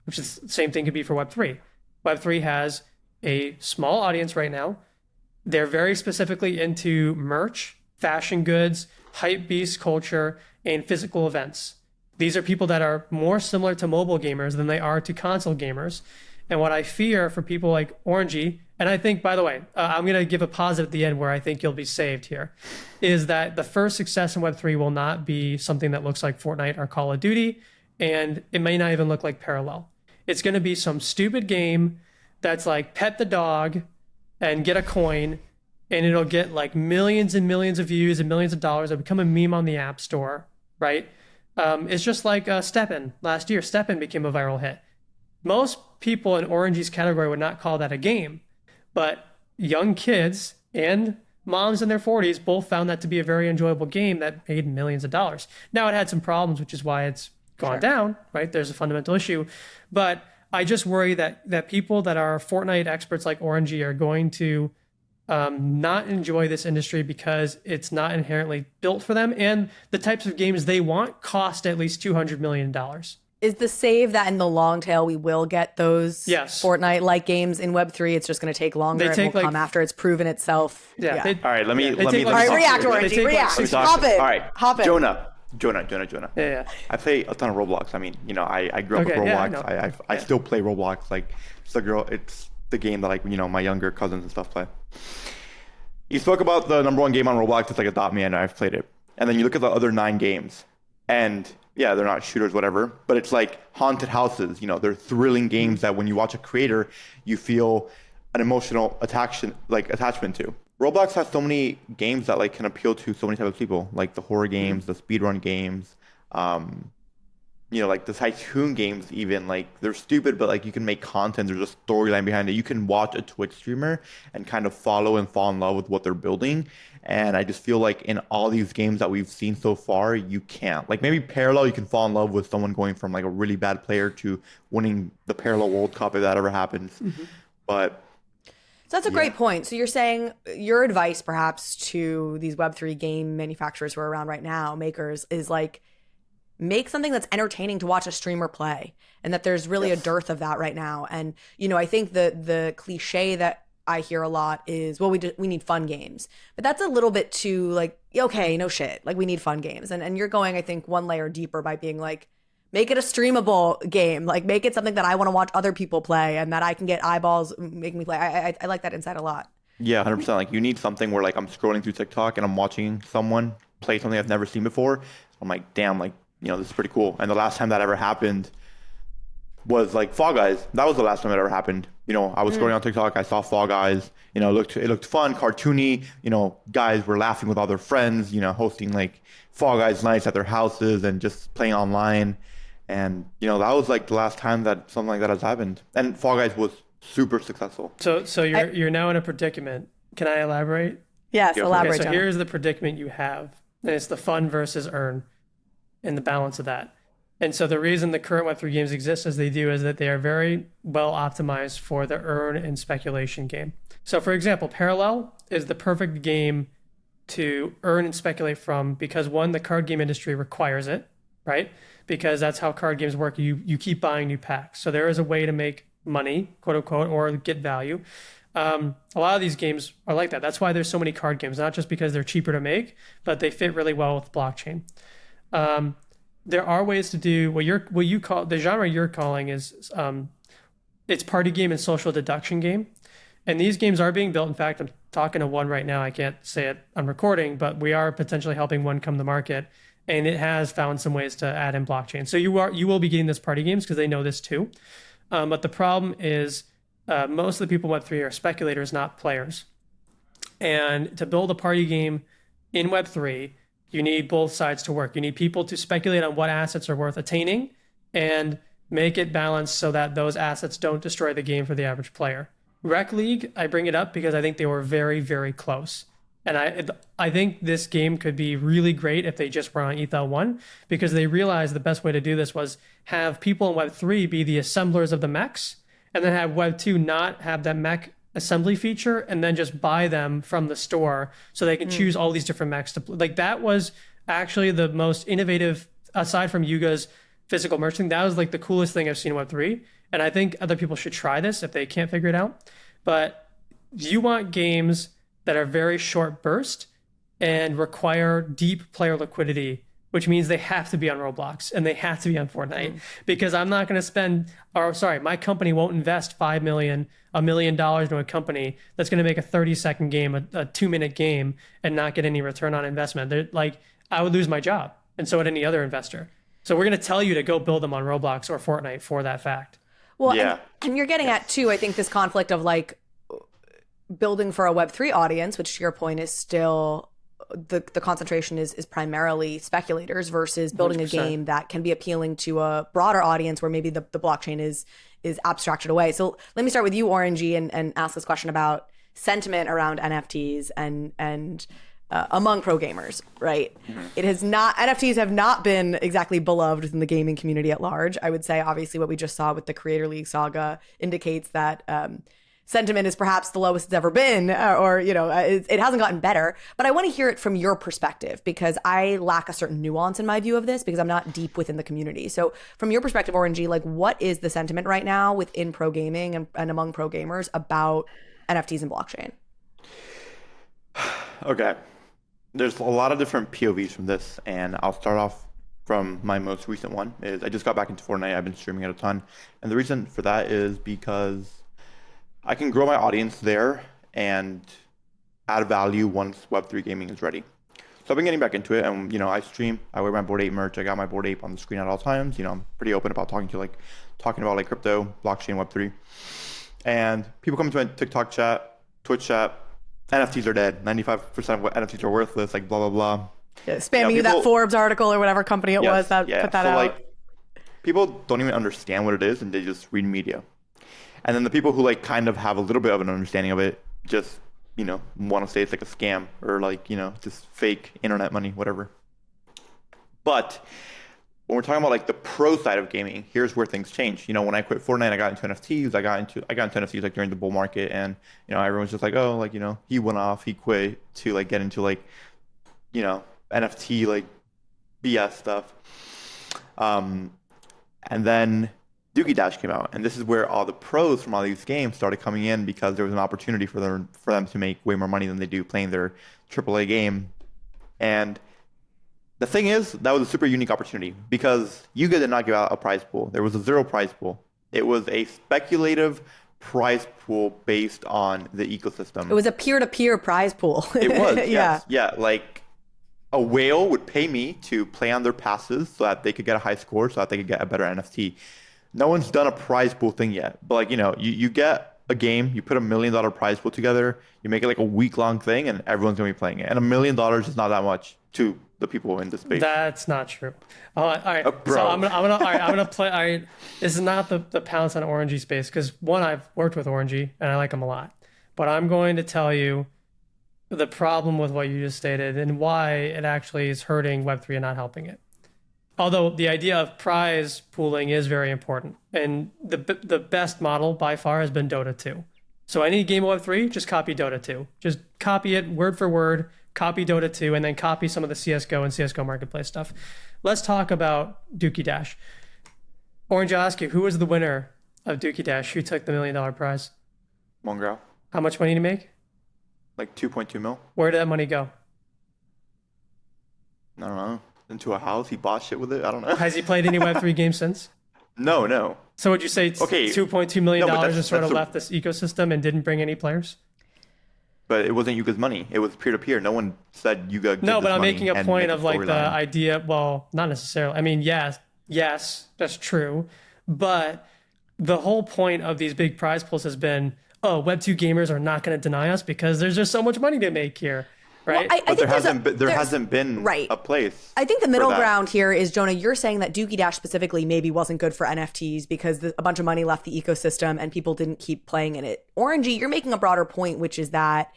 which is the same thing could be for Web3. Web3 has a small audience right now. They're very specifically into merch, fashion goods, hype beast culture, and physical events. These are people that are more similar to mobile gamers than they are to console gamers. And what I fear for people like Orangey And I think, by the way, I'm going to give a positive at the end where I think you'll be saved here, is that the first success in Web3 will not be something that looks like Fortnite or Call of Duty, and it may not even look like Parallel. It's going to be some stupid game that's like pet the dog and get a coin, and it'll get like millions and millions of views and millions of dollars. It'll become a meme on the App Store, right? It's just like Steppen. Last year, Steppen became a viral hit. Most people in Orangie's category would not call that a game, but young kids and moms in their 40s both found that to be a very enjoyable game that made millions of dollars. Now, it had some problems, which is why it's gone down, right? There's a fundamental issue. But I just worry that people that are Fortnite experts like Orangie are going to not enjoy this industry because it's not inherently built for them, and the types of games they want cost at least $200 million. Is the save that in the long tail we will get those Fortnite-like games in Web3? It's just going to take longer. It will come after it's proven itself. All right, let me. All right, react, Orangie, react. Hop in. All right, hop in. Jonah. Yeah. I play a ton of Roblox. I mean, I grew up with Roblox. Yeah, I still play Roblox. Like, it's the game that, like, my younger cousins and stuff play. You spoke about the number one game on Roblox. It's like Adopt Me, and I've played it. And then you look at the other 9 games, and yeah, they're not shooters, whatever, but it's like haunted houses. They're thrilling games that when you watch a creator, you feel an emotional attachment to. Roblox has so many games that like can appeal to so many types of people, like the horror games, the speedrun games, like the tycoon games even. Like, they're stupid, but like you can make content. There's a storyline behind it. You can watch a Twitch streamer and kind of follow and fall in love with what they're building. And I just feel like in all these games that we've seen so far, you can't. Like, maybe Parallel, you can fall in love with someone going from like a really bad player to winning the Parallel World Cup if that ever happens. But so that's a great point. So you're saying your advice perhaps to these Web3 game manufacturers who are around right now, makers, is like, make something that's entertaining to watch a streamer play, and that there's really a dearth of that right now. And, I think the cliche that I hear a lot is, well, we need fun games, but that's a little bit too like, okay, no shit. Like, we need fun games. And you're going, I think, one layer deeper by being like, make it a streamable game. Like, make it something that I want to watch other people play and that I can get eyeballs making me play. I like that insight a lot. Yeah, 100%. Like, you need something where like I'm scrolling through TikTok and I'm watching someone play something I've never seen before. I'm like, damn, like, this is pretty cool. And the last time that ever happened was like Fall Guys. That was the last time it ever happened. I was scrolling on TikTok, I saw Fall Guys. It looked fun, cartoony. Guys were laughing with all their friends. Hosting like Fall Guys nights at their houses and just playing online. And that was like the last time that something like that has happened. And Fall Guys was super successful. So you're now in a predicament. Can I elaborate? Yes, elaborate. Okay, so here's the predicament you have, and it's the fun versus earn, and the balance of that. And so the reason the current Web3 games exist as they do is that they are very well optimized for the earn and speculation game. So for example, Parallel is the perfect game to earn and speculate from because, one, the card game industry requires it, right? Because that's how card games work. You keep buying new packs. So there is a way to make money, quote unquote, or get value. A lot of these games are like that. That's why there's so many card games, not just because they're cheaper to make, but they fit really well with blockchain. There are ways to do what you call the genre you're calling is it's party game and social deduction game. And these games are being built. In fact, I'm talking to one right now. I can't say it on recording, but we are potentially helping one come to market. And it has found some ways to add in blockchain. So you will be getting this party games because they know this too. But the problem is most of the people in Web3 are speculators, not players. And to build a party game in Web3, you need both sides to work. You need people to speculate on what assets are worth attaining and make it balanced so that those assets don't destroy the game for the average player. Rec League, I bring it up because I think they were very, very close. And I think this game could be really great if they just were on ETH1 because they realized the best way to do this was have people in Web3 be the assemblers of the mechs and then have Web2 not have that mech assembly feature and then just buy them from the store so they can choose all these different mechs to play. Like, that was actually the most innovative, aside from Yuga's physical merchant, that was like the coolest thing I've seen in Web3. And I think other people should try this if they can't figure it out. But you want games that are very short burst and require deep player liquidity which means they have to be on Roblox and they have to be on Fortnite because I'm not going to my company won't invest $1 million into a company that's going to make a 30-second game, a 2-minute game, and not get any return on investment. They're like, I would lose my job, and so would any other investor. So we're going to tell you to go build them on Roblox or Fortnite for that fact. Well, Yeah. and you're getting at too, I think, this conflict of like building for a Web3 audience, which to your point is still the concentration is primarily speculators versus building 100%. a game that can be appealing to a broader audience where maybe the blockchain is abstracted away. So let me start with you, Orangie, and ask this question about sentiment around NFTs and among pro gamers, right? It has not, NFTs have not been exactly beloved within the gaming community at large. I would say obviously what we just saw with the Creator League saga indicates that sentiment is perhaps the lowest it's ever been, or it hasn't gotten better. But I want to hear it from your perspective because I lack a certain nuance in my view of this because I'm not deep within the community. So from your perspective, Orangie, like what is the sentiment right now within pro gaming and among pro gamers about NFTs and blockchain? Okay. There's a lot of different POVs from this, and I'll start off from my most recent one. Is I just got back into Fortnite. I've been streaming it a ton, and the reason for that is because I can grow my audience there and add value once Web3 gaming is ready. So I've been getting back into it, and I stream. I wear my Bored Ape merch. I got my Bored Ape on the screen at all times. I'm pretty open about talking about crypto, blockchain, Web3, and people come into my TikTok chat, Twitch chat. NFTs are dead. 95% of what NFTs are worthless. Like blah blah blah. Yeah, spamming you that Forbes article or whatever company it was that put that out. Like, people don't even understand what it is, and they just read media. And then the people who kind of have a little bit of an understanding of it just want to say it's like a scam or just fake internet money, whatever. But when we're talking about the pro side of gaming, here's where things change. When I quit Fortnite, I got into NFTs. I got into NFTs during the bull market, and everyone's just like, oh, he went off, he quit to get into NFT BS stuff. And then Dookie Dash came out, and this is where all the pros from all these games started coming in because there was an opportunity for them to make way more money than they do playing their AAA game. And the thing is, that was a super unique opportunity because Yuga did not give out a prize pool. There was a zero prize pool. It was a speculative prize pool based on the ecosystem. It was a peer-to-peer prize pool. It was, Yeah. yes. Yeah, a whale would pay me to play on their passes so that they could get a high score so that they could get a better NFT. No one's done a prize pool thing yet. But you get a game, you put $1 million prize pool together, you make it a week-long thing, and everyone's going to be playing it. And $1 million is not that much to the people in this space. That's not true. All right. Bro. So I'm gonna play. All right. This is not the pounce on Orangie space because one, I've worked with Orangie and I like him a lot. But I'm going to tell you the problem with what you just stated and why it actually is hurting Web3 and not helping it. Although the idea of prize pooling is very important, and the best model by far has been Dota 2. So any game of Web3, just copy Dota 2. Just copy it word for word. Copy Dota 2, and then copy some of the CSGO and CSGO Marketplace stuff. Let's talk about Dookie Dash. Orange, I'll ask you, who was the winner of Dookie Dash? Who took the $1 million prize? Mongrel. How much money did he make? 2.2 mil. Where did that money go? I don't know. Into a house. He bought shit with it. I don't know. Has he played any Web3 games since? No. So would you say $2.2 million just sort of left this ecosystem and didn't bring any players? But it wasn't Yuga's money. It was peer-to-peer. No one said Yuga. No, but I'm making a point of the idea. Well, not necessarily. I mean, yes, that's true. But the whole point of these big prize pools has been, Web2 gamers are not going to deny us because there's just so much money to make here. Right. Well, I think there hasn't been a place. I think the middle ground here is, Jonah, you're saying that Dookie Dash specifically maybe wasn't good for NFTs because a bunch of money left the ecosystem and people didn't keep playing in it. Orangie, you're making a broader point, which is that,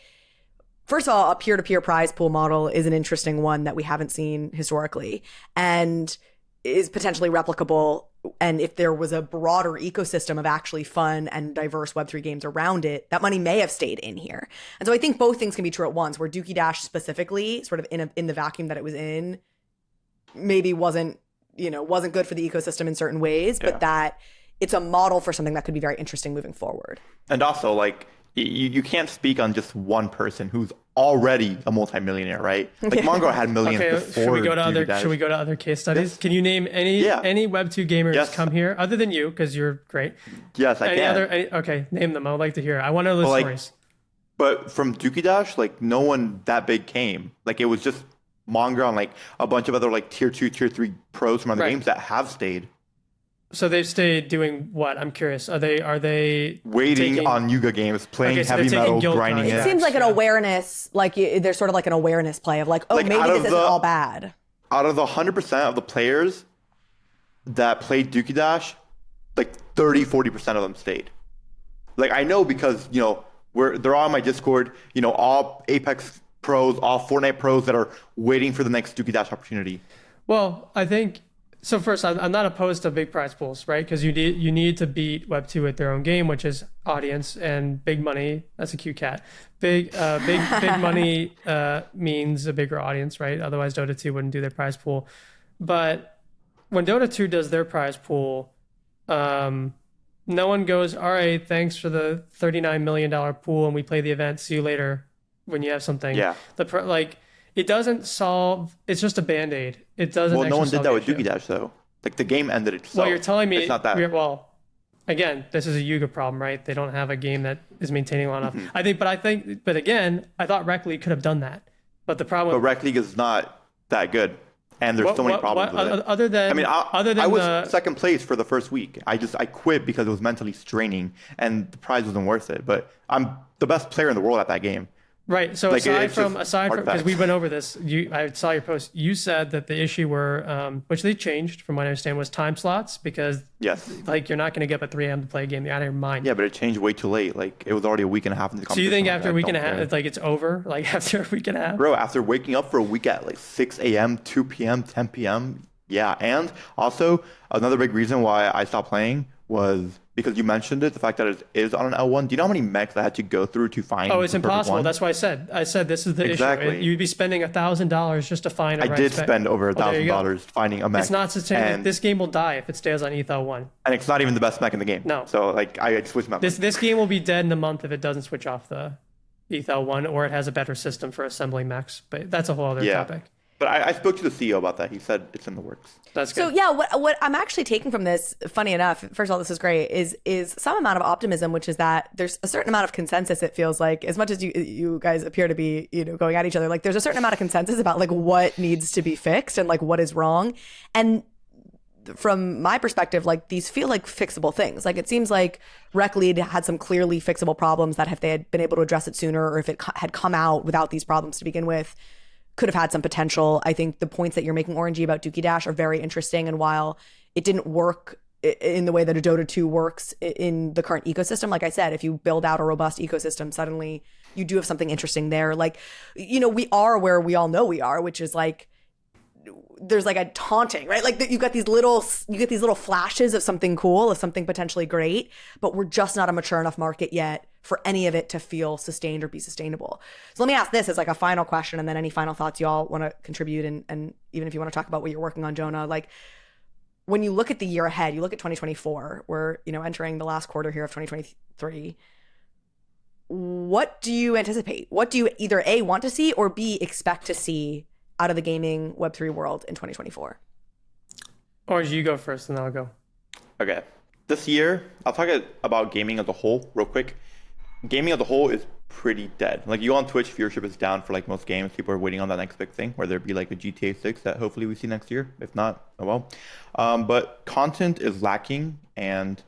first of all, a peer-to-peer prize pool model is an interesting one that we haven't seen historically and is potentially replicable. And if there was a broader ecosystem of actually fun and diverse Web3 games around it, that money may have stayed in here. And so I think both things can be true at once, where Dookie Dash specifically, sort of in the vacuum that it was in, maybe wasn't good for the ecosystem in certain ways, but that it's a model for something that could be very interesting moving forward. And also, you can't speak on just one person who's already a multimillionaire, right? Like Mongo had millions before. Should we go to other case studies? Yes. Can you name any Web2 gamers come here other than you, because you're great? Yes, I can. Okay, name them. I'd like to hear. I want to know the stories. But from Dookie Dash, like no one that big came. Like it was just Mongo and like a bunch of other like tier 2, tier 3 pros from other games that have stayed. So they've stayed doing what? I'm curious. Are they waiting on Yuga games, playing heavy metal, grinding it? It seems like an awareness, like there's sort of like an awareness play of like, oh, like maybe this isn't all bad. Out of the 100% of the players that played Dookie Dash, like 30-40% of them stayed. Like I know because, you know, they're all on my Discord, you know, all Apex pros, all Fortnite pros that are waiting for the next Dookie Dash opportunity. Well, I think, so first, I'm not opposed to big prize pools, right? Because you need to beat Web2 at their own game, which is audience and big money. That's a cute cat. Big money means a bigger audience, right? Otherwise, Dota 2 wouldn't do their prize pool. But when Dota 2 does their prize pool, no one goes, all right, thanks for the $39 million pool, and we play the event. See you later when you have something. Yeah. It doesn't solve. It's just a Band-Aid. It doesn't. Well, no one did that with Dookie Dash though. Like the game ended itself. Well, you're telling me it's not that. Well, again, this is a Yuga problem, right? They don't have a game that is maintaining long enough. Mm-hmm. But again, I thought Rec League could have done that. But the problem. But Rec League is not that good, and there's so many problems with it. Other than I was second place for the first week. I quit because it was mentally straining, and the prize wasn't worth it. But I'm the best player in the world at that game. Right. So like aside from because we went over this, I saw your post. You said that the issue were, which they changed from what I understand, was time slots because like you're not going to get up at 3 a.m. to play a game. You're out of your mind. Yeah, but it changed way too late. Like it was already a week and a half into the competition. So you think after a week and a half, it's like it's over? Like after a week and a half? Bro, after waking up for a week at like 6 a.m., 2 p.m., 10 p.m. Yeah, and also another big reason why I stopped playing was because you mentioned it, the fact that it is on an L1. Do you know how many mechs I had to go through to find? Oh, it's impossible. That's why I said this is the issue. You'd be spending $1,000 just to find a I did spend over $1,000 finding a mech. It's not sustainable. This game will die if it stays on ETH-L1. And it's not even the best mech in the game. No. So like I switched my This game will be dead in a month if it doesn't switch off the ETH-L1 or it has a better system for assembling mechs. But that's a whole other topic. But I spoke to the CEO about that. He said it's in the works. That's good. So yeah, what I'm actually taking from this, funny enough, first of all, this is great, is some amount of optimism, which is that there's a certain amount of consensus. It feels like, as much as you guys appear to be, going at each other, like there's a certain amount of consensus about like what needs to be fixed and like what is wrong. And from my perspective, like these feel like fixable things. Like it seems like Rec Lead had some clearly fixable problems that if they had been able to address it sooner, or if it had come out without these problems to begin with, could have had some potential. I think the points that you're making, Orangie, about Dookie Dash are very interesting. And while it didn't work in the way that a Dota 2 works in the current ecosystem, like I said, if you build out a robust ecosystem, suddenly you do have something interesting there. Like, we are where we all know we are, which is like, there's like a taunting, right? Like you get these little flashes of something cool, of something potentially great, but we're just not a mature enough market yet for any of it to feel sustained or be sustainable. So let me ask this as like a final question, and then any final thoughts y'all want to contribute, and even if you want to talk about what you're working on, Jonah, like when you look at the year ahead, you look at 2024, we're entering the last quarter here of 2023. What do you anticipate? What do you either A, want to see, or B, expect to see out of the gaming Web3 world in 2024? Or you go first and then I'll go. Okay. This year, I'll talk about gaming as a whole real quick. Gaming as a whole is pretty dead. Like you go on Twitch, viewership is down for like most games. People are waiting on that next big thing, whether it be like a GTA 6 that hopefully we see next year. If not, oh well. But content is lacking and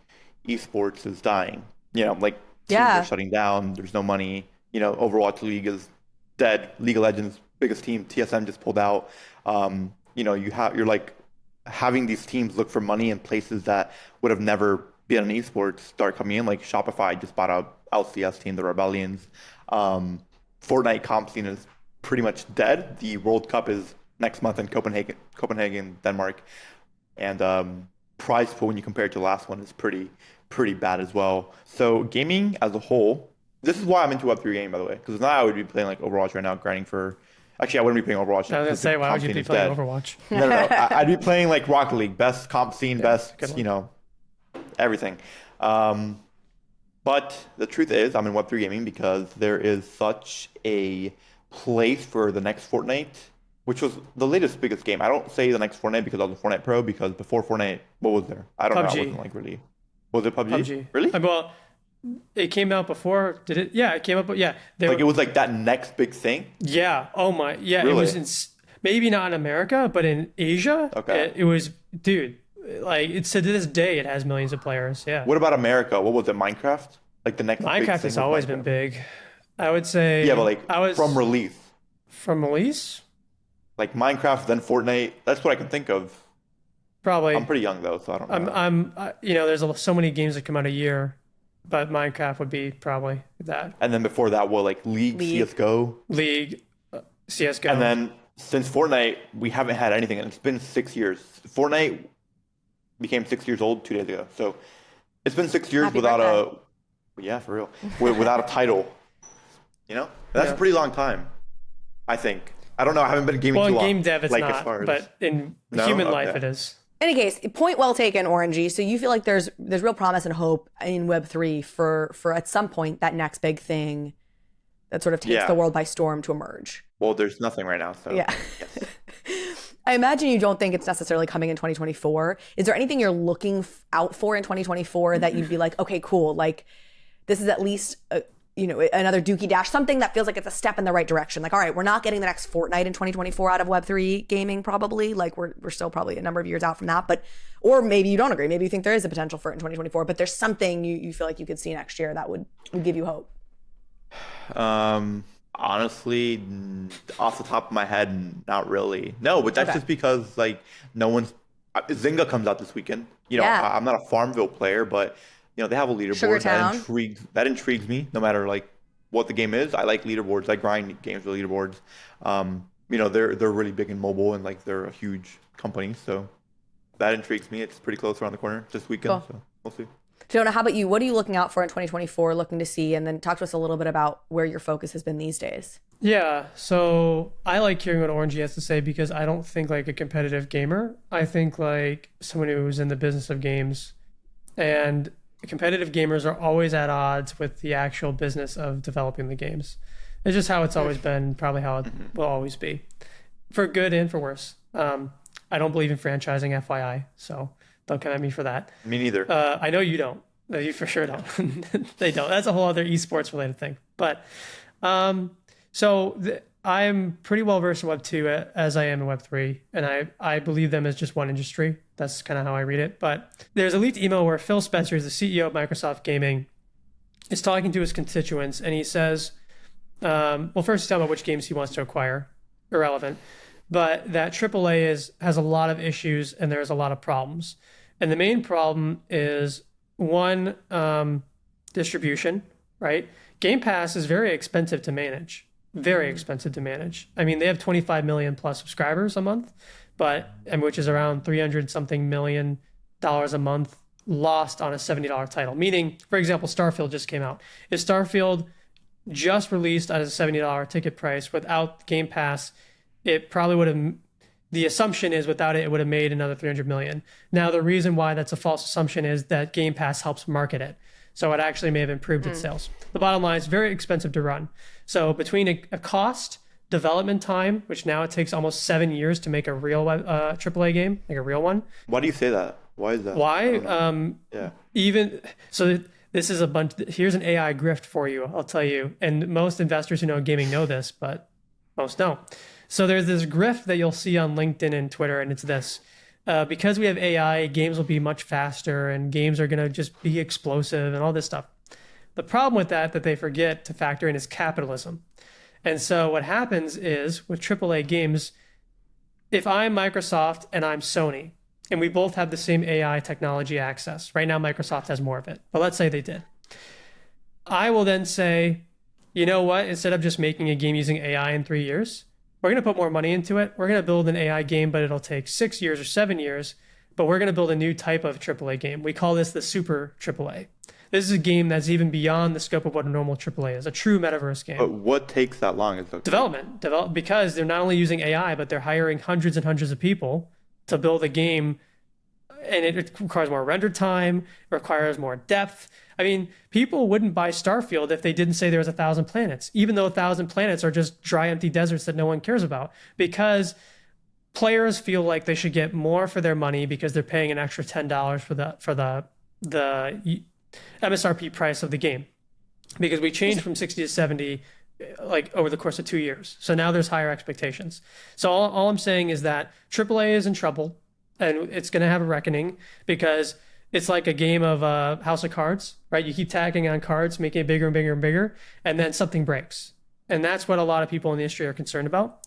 esports is dying. Like teams are shutting down. There's no money. Overwatch League is dead. League of Legends, biggest team, TSM just pulled out. You're like having these teams look for money in places that would have never been in esports start coming in. Like Shopify just bought out LCS team, the Rebellions. Fortnite comp scene is pretty much dead. The World Cup is next month in Copenhagen, Denmark. And prize pool, when you compare it to the last one, is pretty bad as well. So gaming as a whole, this is why I'm into Web3 gaming, by the way, because if not, I would be playing like Overwatch right now, grinding for. Actually, I wouldn't be playing Overwatch. I was gonna say, why would you be playing Overwatch? No. I'd be playing like Rocket League, best comp scene, best, everything. But But the truth is, I'm in Web3 gaming because there is such a place for the next Fortnite, which was the latest biggest game. I don't say the next Fortnite because I was a Fortnite pro, because before Fortnite, what was there? I don't know. I wasn't like really. Was it PUBG? PUBG. Really? Well, it came out before. Did it? Yeah, it came out. Yeah, it was like that next big thing. Yeah. Oh my. Yeah. Really? It was maybe not in America, but in Asia. Okay. It was, dude. Like it's to this day, it has millions of players. Yeah. What about America? What was it? Minecraft? Like the next. Minecraft has always been big. I would say. Yeah, but like from release. From release. Like Minecraft, then Fortnite. That's what I can think of. Probably. I'm pretty young though, so I don't know. There's so many games that come out a year, but Minecraft would be probably that. And then before that, like League. CS:GO. League, CS:GO. And then since Fortnite, we haven't had anything, and it's been 6 years. Fortnite became 6 years old 2 days ago, so it's been 6 years without for real, without a title. That's a pretty long time, I think. I don't know. I haven't been gaming too long. Well, in game dev, it's not, as far as... but in human life, it is. In any case, point well taken, Orangie. So you feel like there's real promise and hope in Web3 for at some point that next big thing that sort of takes the world by storm to emerge. Well, there's nothing right now, so yeah. Yes. I imagine you don't think it's necessarily coming in 2024. Is there anything you're looking out for in 2024 that you'd be like, okay, cool, like this is at least another Dookie Dash, something that feels like it's a step in the right direction. Like, all right, we're not getting the next Fortnite in 2024 out of Web3 gaming, probably. Like, we're still probably a number of years out from that. But, or maybe you don't agree. Maybe you think there is a potential for it in 2024. But there's something you feel like you could see next year that would give you hope. Honestly, off the top of my head, not really. No, but that's just because like no one's. Zynga comes out this weekend. I'm not a Farmville player, but. They have a leaderboard that intrigues me. No matter like what the game is, I like leaderboards. I grind games with leaderboards. They're really big in mobile and like they're a huge company, so that intrigues me. It's pretty close around the corner this weekend, so we'll see. Jonah, how about you? What are you looking out for in 2024? Looking to see, and then talk to us a little bit about where your focus has been these days. Yeah, so I like hearing what Orangie has to say because I don't think like a competitive gamer. I think like someone who's in the business of games, and competitive gamers are always at odds with the actual business of developing the games. It's just how it's always been, probably how it will always be, for good and for worse. I don't believe in franchising, FYI, so don't come at me for that. Me neither. I know you don't. You for sure don't. They don't. That's a whole other esports related thing. But I'm pretty well versed in Web 2 as I am in Web 3, and I believe them as just one industry. That's kind of how I read it. But there's a leaked email where Phil Spencer, is the CEO of Microsoft Gaming, is talking to his constituents, and he says, first he's talking about which games he wants to acquire, irrelevant, but that AAA has a lot of issues and there's a lot of problems. And the main problem is one, distribution, right? Game Pass is very expensive to manage. Very expensive to manage. I mean, they have 25 million plus subscribers a month, which is around 300 something million dollars a month lost on a $70 title. Meaning, for example, Starfield just came out. If Starfield just released at a $70 ticket price without Game Pass, it probably would have. The assumption is without it would have made another 300 million. Now, the reason why that's a false assumption is that Game Pass helps market it. So it actually may have improved its sales. The bottom line is very expensive to run. So between a cost, development time, which now it takes almost 7 years to make a real AAA game, like a real one. Why do you say that? Why is that? Why? This is here's an AI grift for you, I'll tell you. And most investors who know gaming know this, but most don't. So there's this grift that you'll see on LinkedIn and Twitter, and it's this. Because we have AI, games will be much faster and games are going to just be explosive and all this stuff. The problem with that they forget to factor in is capitalism. And so what happens is with AAA games, if I'm Microsoft and I'm Sony, and we both have the same AI technology access, right now Microsoft has more of it, but let's say they did. I will then say, you know what, instead of just making a game using AI in 3 years, we're going to put more money into it. We're going to build an AI game, but it'll take 6 years or 7 years. But we're going to build a new type of AAA game. We call this the super AAA. This is a game that's even beyond the scope of what a normal AAA is, a true metaverse game. But what takes that long? Development, because they're not only using AI, but they're hiring hundreds and hundreds of people to build a game and it requires more render time, requires more depth. I mean, people wouldn't buy Starfield if they didn't say there was 1,000 planets, even though 1,000 planets are just dry, empty deserts that no one cares about, because players feel like they should get more for their money because they're paying an extra $10 for the MSRP price of the game. Because we changed from 60 to 70 like over the course of 2 years. So now there's higher expectations. So all I'm saying is that AAA is in trouble, and it's going to have a reckoning, because it's like a game of House of Cards, right? You keep tacking on cards, making it bigger and bigger and bigger, and then something breaks. And that's what a lot of people in the industry are concerned about,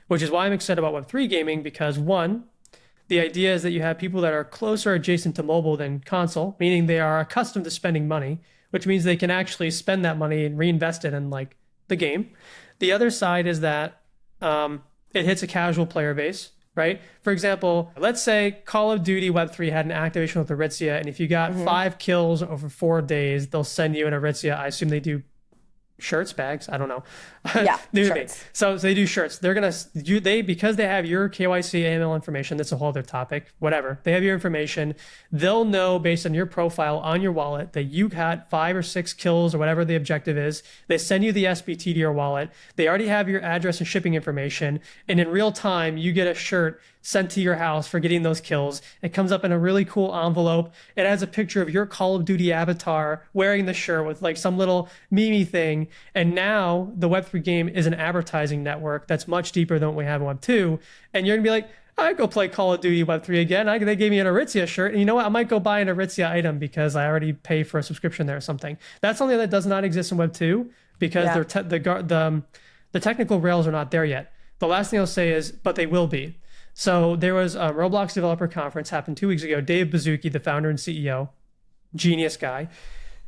which is why I'm excited about Web3 gaming, because one, the idea is that you have people that are closer adjacent to mobile than console, meaning they are accustomed to spending money, which means they can actually spend that money and reinvest it in like the game. The other side is that it hits a casual player base, right? For example, let's say Call of Duty Web3 had an activation with Aritzia, and if you got 5 kills over 4 days, they'll send you an Aritzia. I assume they do shirts, bags, I don't know. Yeah, shirts. So they do shirts. They're gonna because they have your KYC AML information. That's a whole other topic. Whatever, they have your information. They'll know based on your profile on your wallet that you had 5 or 6 kills or whatever the objective is. They send you the SBT to your wallet. They already have your address and shipping information, and in real time you get a shirt sent to your house for getting those kills. It comes up in a really cool envelope. It has a picture of your Call of Duty avatar wearing the shirt with like some little meme thing. And now the Web3 game is an advertising network that's much deeper than what we have in Web2. And you're gonna be like, I'd go play Call of Duty Web3 again. They gave me an Aritzia shirt. And you know what? I might go buy an Aritzia item because I already pay for a subscription there or something. That's something that does not exist in Web2 because the technical rails are not there yet. The last thing I'll say is, but they will be. So there was a Roblox developer conference happened 2 weeks ago. Dave Baszucki, the founder and CEO, genius guy.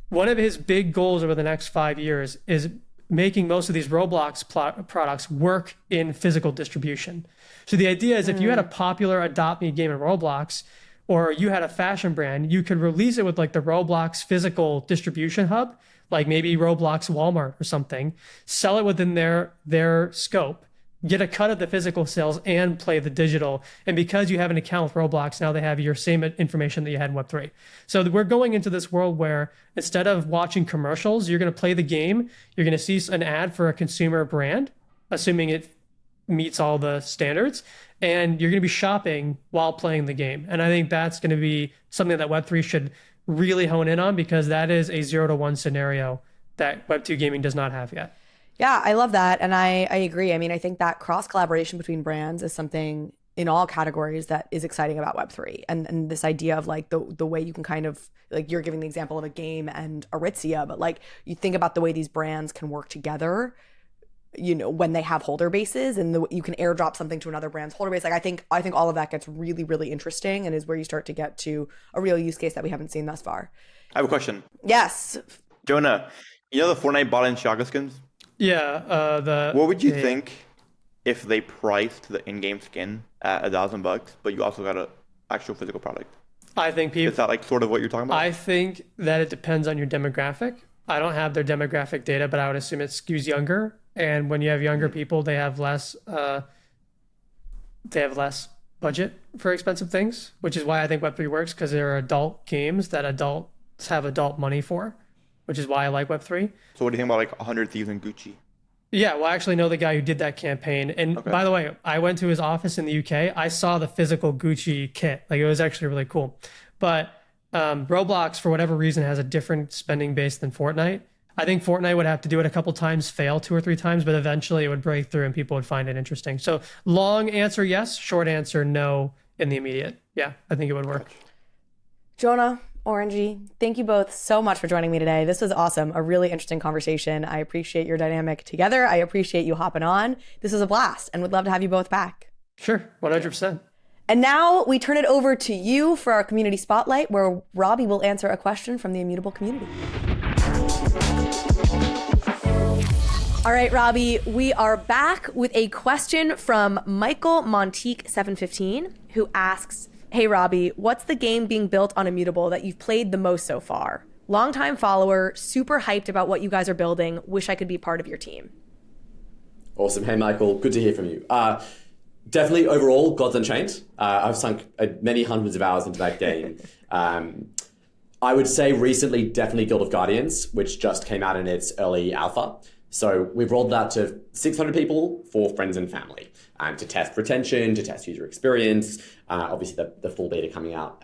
One of his big goals over the next 5 years is making most of these Roblox products work in physical distribution. So the idea is if you had a popular Adopt Me game in Roblox, or you had a fashion brand, you could release it with like the Roblox physical distribution hub, like maybe Roblox Walmart or something, sell it within their scope, get a cut of the physical sales and play the digital. And because you have an account with Roblox, now they have your same information that you had in Web3. So we're going into this world where instead of watching commercials, you're going to play the game. You're going to see an ad for a consumer brand, assuming it meets all the standards, and you're going to be shopping while playing the game. And I think that's going to be something that Web3 should really hone in on, because that is a 0 to 1 scenario that Web2 gaming does not have yet. Yeah, I love that. And I agree. I mean, I think that cross collaboration between brands is something in all categories that is exciting about Web3. And this idea of like the way you can kind of, like you're giving the example of a game and Aritzia, but like you think about the way these brands can work together, you know, when they have holder bases and you can airdrop something to another brand's holder base. Like I think all of that gets really, really interesting and is where you start to get to a real use case that we haven't seen thus far. I have a question. Yes. Jonah, you know the Fortnite bought in Shaga skins? Yeah. What would you think if they priced the in-game skin at $1,000, but you also got an actual physical product? I think people. Is that like sort of what you're talking about? I think that it depends on your demographic. I don't have their demographic data, but I would assume it skews younger. And when you have younger people, they have less budget for expensive things, which is why I think Web3 works, because there are adult games that adults have adult money for, which is why I like Web3. So what do you think about like 100 Thieves and Gucci? Yeah, well, I actually know the guy who did that campaign. And By the way, I went to his office in the UK. I saw the physical Gucci kit. Like, it was actually really cool. But Roblox, for whatever reason, has a different spending base than Fortnite. I think Fortnite would have to do it a couple times, fail 2 or 3 times, but eventually it would break through and people would find it interesting. So long answer, yes. Short answer, no in the immediate. Yeah, I think it would work. Jonah, Orangie, thank you both so much for joining me today. This was awesome. A really interesting conversation. I appreciate your dynamic together. I appreciate you hopping on. This was a blast and would love to have you both back. Sure, 100%. And now we turn it over to you for our community spotlight, where Robbie will answer a question from the Immutable community. All right, Robbie, we are back with a question from Michael Montique 715, who asks, hey, Robbie, what's the game being built on Immutable that you've played the most so far? Longtime follower, super hyped about what you guys are building. Wish I could be part of your team. Awesome. Hey, Michael, good to hear from you. Definitely overall, Gods Unchained. I've sunk many hundreds of hours into that game. I would say recently, definitely Guild of Guardians, which just came out in its early alpha. So we've rolled that to 600 people for friends and family to test retention, to test user experience. Obviously, the full beta coming out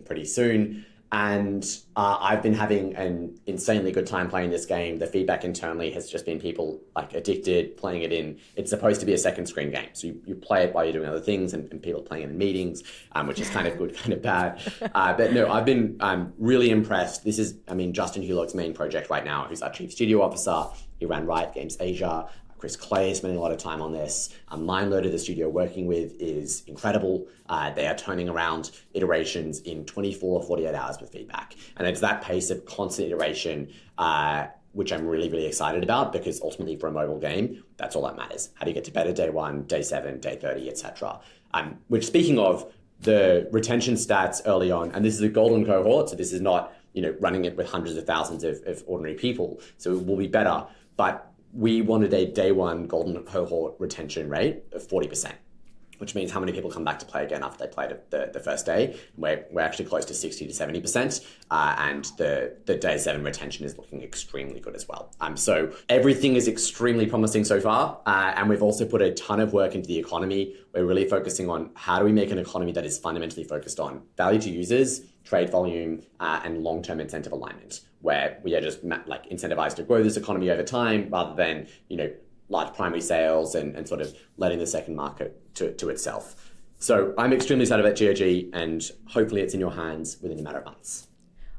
pretty soon. And I've been having an insanely good time playing this game. The feedback internally has just been people like addicted, playing it in. It's supposed to be a second screen game. So you play it while you're doing other things and people playing it in meetings, which is kind of good, kind of bad. But no, I've been really impressed. This is, Justin Hulock's main project right now, who's our chief studio officer. He ran Riot Games Asia. Chris Clay is spending a lot of time on this. Mindloader, the studio working with, is incredible. They are turning around iterations in 24 or 48 hours with feedback. And it's that pace of constant iteration, which I'm really, really excited about, because ultimately for a mobile game, that's all that matters. How do you get to better day 1, day 7, day 30, etc. Which, speaking of the retention stats early on, and this is a golden cohort, so this is not running it with hundreds of thousands of ordinary people, so it will be better. But we wanted a day 1 golden cohort retention rate of 40%, which means how many people come back to play again after they played the first day. We're actually close to 60 to 70%, and the day 7 retention is looking extremely good as well. So everything is extremely promising so far, and we've also put a ton of work into the economy. We're really focusing on how do we make an economy that is fundamentally focused on value to users, trade volume, and long-term incentive alignment, where we are just incentivized to grow this economy over time rather than, large primary sales and sort of letting the second market to itself. So I'm extremely excited about GOG, and hopefully it's in your hands within a matter of months.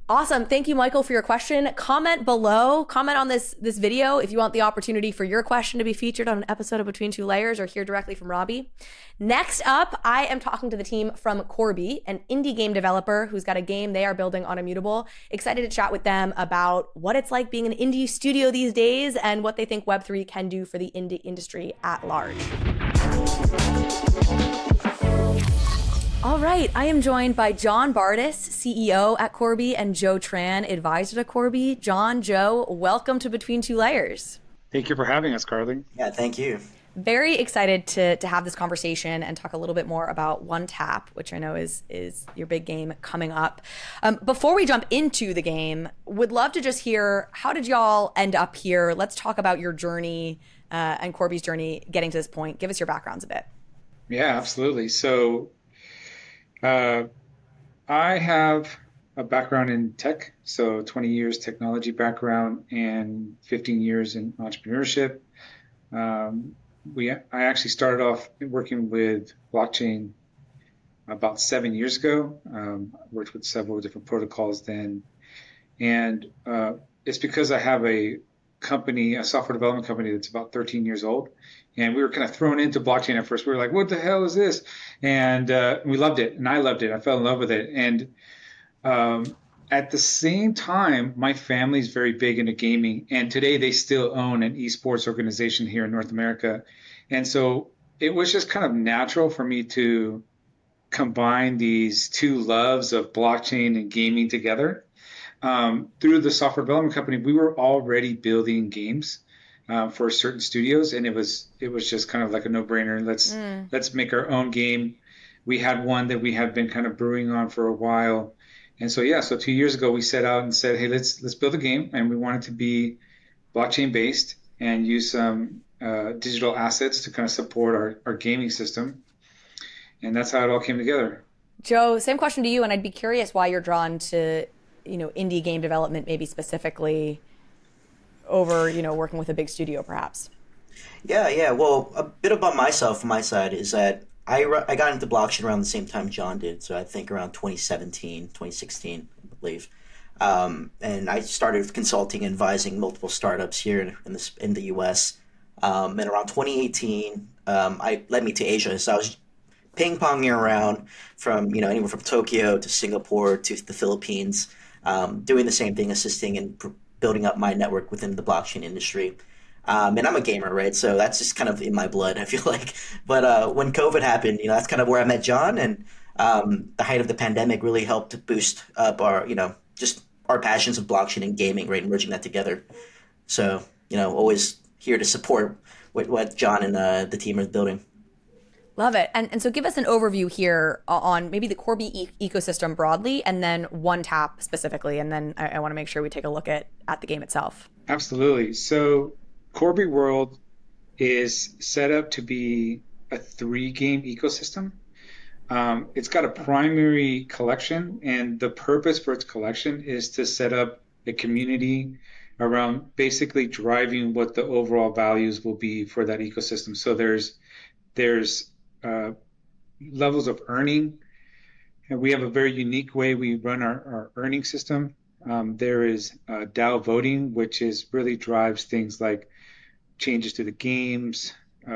Awesome. Thank you, Michael, for your question. Comment below, comment on this video if you want the opportunity for your question to be featured on an episode of Between Two Layers or hear directly from Robbie. Next up, I am talking to the team from Qorbi, an indie game developer who's got a game they are building on Immutable. Excited to chat with them about what it's like being an indie studio these days and what they think Web3 can do for the indie industry at large. All right, I am joined by John Bardis, CEO at Qorbi, and Joe Tran, advisor to Qorbi. John, Joe, welcome to Between Two Layers. Thank you for having us, Carly. Yeah, thank you. Very excited to have this conversation and talk a little bit more about OneTap, which I know is your big game coming up. Before we jump into the game, would love to just hear, how did y'all end up here? Let's talk about your journey and Qorbi's journey getting to this point. Give us your backgrounds a bit. Yeah, absolutely. So I have a background in tech, so 20 years technology background and 15 years in entrepreneurship. I actually started off working with blockchain about 7 years ago. Worked with several different protocols then, and it's because I have a company, a software development company that's about 13 years old. And we were kind of thrown into blockchain at first. We were like, what the hell is this? And we loved it. And I loved it. I fell in love with it. And at the same time, my family's very big into gaming. And today they still own an esports organization here in North America. And so it was just kind of natural for me to combine these two loves of blockchain and gaming together. Through the software development company, we were already building games for certain studios, and it was just kind of like a no-brainer. Let's make our own game. We had one that we had been kind of brewing on for a while, and so 2 years ago we set out and said, hey, let's build a game, and we want it to be blockchain based and use some digital assets to kind of support our gaming system, and that's how it all came together. Joe, same question to you, and I'd be curious why you're drawn to indie game development, maybe specifically over, working with a big studio, perhaps. Yeah. Well, a bit about myself, from my side, is that I got into blockchain around the same time John did. So I think around 2017, 2016, I believe. And I started consulting and advising multiple startups here in the US. And around 2018, I led me to Asia. So I was ping-ponging around from, anywhere from Tokyo to Singapore to the Philippines, doing the same thing, assisting and building up my network within the blockchain industry. And I'm a gamer, right? So that's just kind of in my blood, I feel like. But when COVID happened, that's kind of where I met John. And the height of the pandemic really helped to boost up our, just our passions of blockchain and gaming, right? And merging that together. So, always here to support what John and the team are building. Love it. And so give us an overview here on maybe the Qorbi ecosystem broadly, and then One Tap specifically. And then I want to make sure we take a look at the game itself. Absolutely. So Qorbi World is set up to be a 3-game ecosystem. It's got a primary collection, and the purpose for its collection is to set up a community around basically driving what the overall values will be for that ecosystem. So there's levels of earning, and we have a very unique way we run our earning system. There is DAO voting, which really drives things like changes to the games,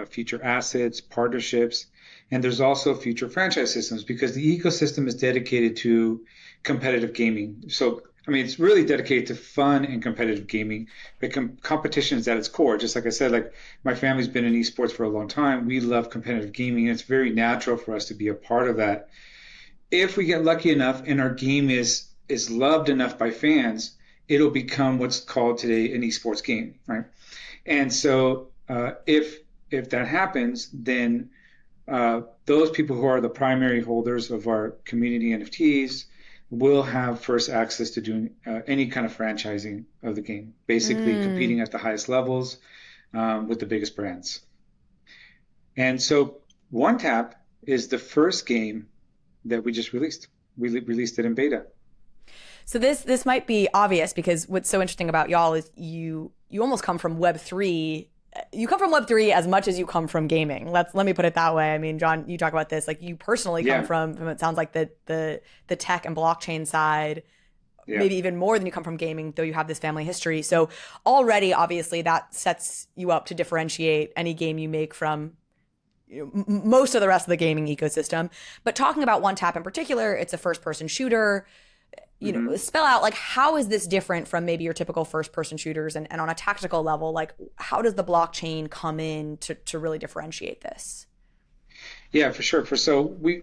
future assets, partnerships, and there's also future franchise systems because the ecosystem is dedicated to competitive gaming. So, I mean, it's really dedicated to fun and competitive gaming, but competition is at its core. Just like I said, like my family's been in esports for a long time. We love competitive gaming, and it's very natural for us to be a part of that. If we get lucky enough and our game is loved enough by fans, it'll become what's called today an esports game, right? And so if that happens, then those people who are the primary holders of our community NFTs will have first access to doing any kind of franchising of the game, basically competing at the highest levels with the biggest brands. And so One Tap is the first game that we just released. We released it in beta. So this might be obvious because what's so interesting about y'all is you almost come from Web3. You come from Web3 as much as you come from gaming. Let me put it that way. I mean, John, you talk about this. Like you personally come from it sounds like the tech and blockchain side, maybe even more than you come from gaming, though you have this family history. So already, obviously, that sets you up to differentiate any game you make from most of the rest of the gaming ecosystem. But talking about One Tap in particular, it's a first-person shooter. Spell out, like, how is this different from maybe your typical first-person shooters? And on a tactical level, like, how does the blockchain come in to really differentiate this? Yeah, for sure. So we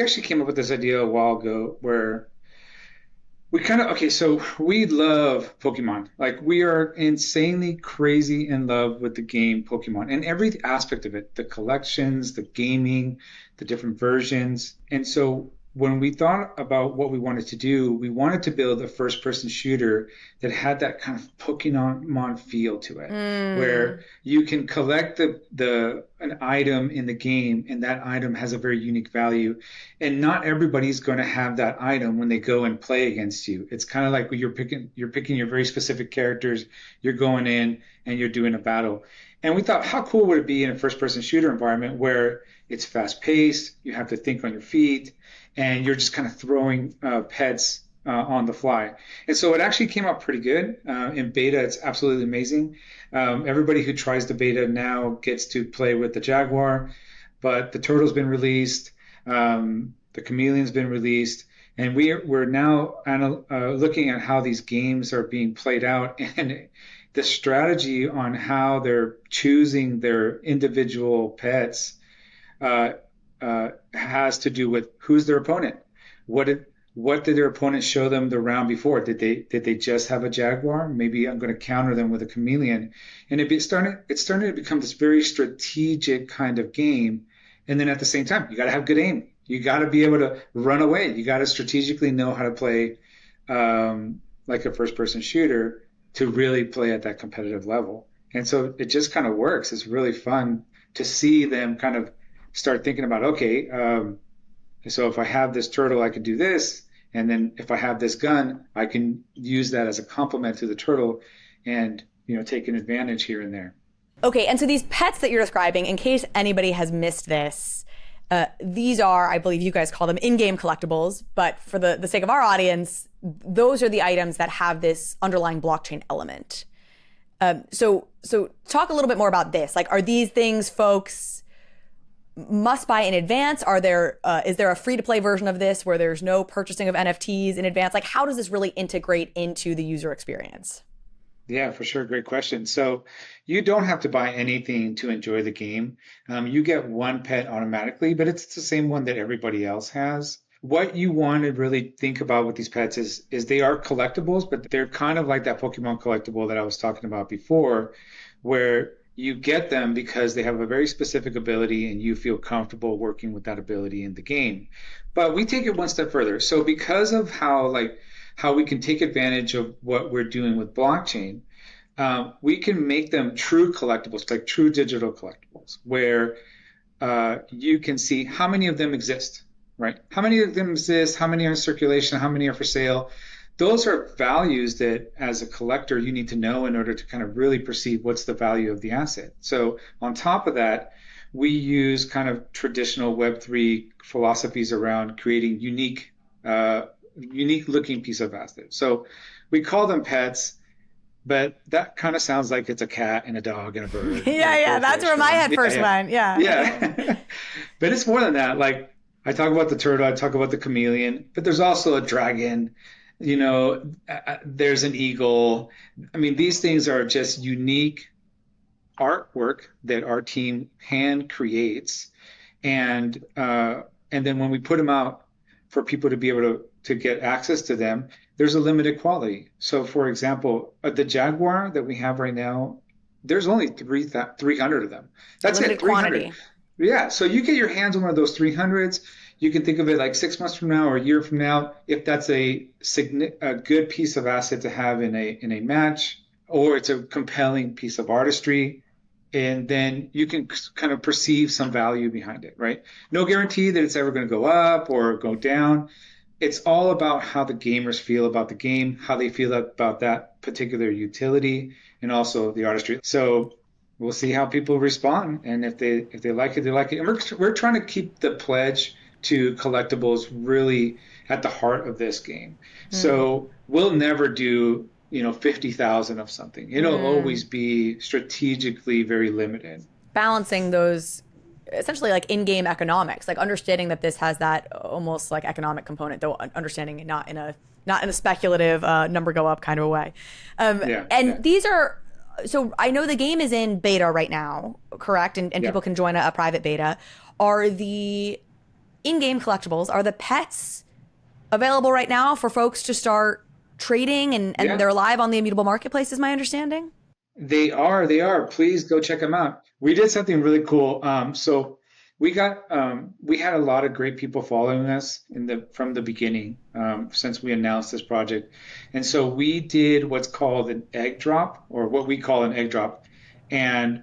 actually came up with this idea a while ago where so we love Pokemon. Like, we are insanely crazy in love with the game Pokemon and every aspect of it, the collections, the gaming, the different versions. And so when we thought about what we wanted to do, we wanted to build a first-person shooter that had that kind of Pokemon feel to it, where you can collect an item in the game, and that item has a very unique value. And not everybody's going to have that item when they go and play against you. It's kind of like you're picking your very specific characters. You're going in and you're doing a battle. And we thought, how cool would it be in a first-person shooter environment where it's fast-paced, you have to think on your feet, and you're just kind of throwing pets on the fly. And so it actually came out pretty good. In beta, it's absolutely amazing. Everybody who tries the beta now gets to play with the Jaguar, but the turtle's been released, the chameleon's been released, and we're now looking at how these games are being played out, and the strategy on how they're choosing their individual pets has to do with who's their opponent. What did their opponent show them the round before? Did they just have a Jaguar? Maybe I'm going to counter them with a chameleon. And it's starting to become this very strategic kind of game. And then at the same time, you got to have good aim. You got to be able to run away. You got to strategically know how to play like a first-person shooter to really play at that competitive level. And so it just kind of works. It's really fun to see them kind of start thinking about, okay, so if I have this turtle, I can do this. And then if I have this gun, I can use that as a complement to the turtle and, take an advantage here and there. Okay, and so these pets that you're describing, in case anybody has missed this, these are, I believe you guys call them in-game collectibles, but for the sake of our audience, those are the items that have this underlying blockchain element. So talk a little bit more about this. Like, are these things folks must buy in advance? Is there a free-to-play version of this where there's no purchasing of NFTs in advance? Like, how does this really integrate into the user experience? Yeah, for sure. Great question. So you don't have to buy anything to enjoy the game. You get one pet automatically, but it's the same one that everybody else has. What you want to really think about with these pets is they are collectibles, but they're kind of like that Pokemon collectible that I was talking about before, where you get them because they have a very specific ability and you feel comfortable working with that ability in the game. But we take it one step further. So because of how we can take advantage of what we're doing with blockchain, we can make them true collectibles, like true digital collectibles, where you can see how many of them exist, right? How many of them exist, how many are in circulation, how many are for sale. Those are values that as a collector you need to know in order to kind of really perceive what's the value of the asset. So on top of that, we use kind of traditional Web3 philosophies around creating unique looking piece of asset. So we call them pets, but that kind of sounds like it's a cat and a dog and a bird. Yeah, that's where my head first went. Yeah. But it's more than that. Like I talk about the turtle, I talk about the chameleon, but there's also a dragon. There's an eagle. I mean, these things are just unique artwork that our team hand creates, and then when we put them out for people to be able to get access to them, there's a limited quality. So, for example, the Jaguar that we have right now, there's only 300 of them. That's limited it, 300. Quantity. Yeah, so you get your hands on one of those 300s. You can think of it like 6 months from now or a year from now, if that's a good piece of asset to have in a match, or it's a compelling piece of artistry, and then you can kind of perceive some value behind it, right? No guarantee that it's ever going to go up or go down. It's all about how the gamers feel about the game, how they feel about that particular utility, and also the artistry. So we'll see how people respond, and if they like it, they like it. And we're trying to keep the pledge to collectibles really at the heart of this game. So we'll never do 50,000 of something. It'll always be strategically very limited. Balancing those essentially like in-game economics, like understanding that this has that almost like economic component, though understanding it not in a speculative number go up kind of a way. These are, so I know the game is in beta right now, correct? And people can join a private beta. Are the in-game collectibles, are the pets available right now for folks to start trading and they're live on the Immutable marketplace, is my understanding? They are. Please go check them out. We did something really cool. So we had a lot of great people following us from the beginning, since we announced this project. And so we did what's called an egg drop, or what we call an egg drop. And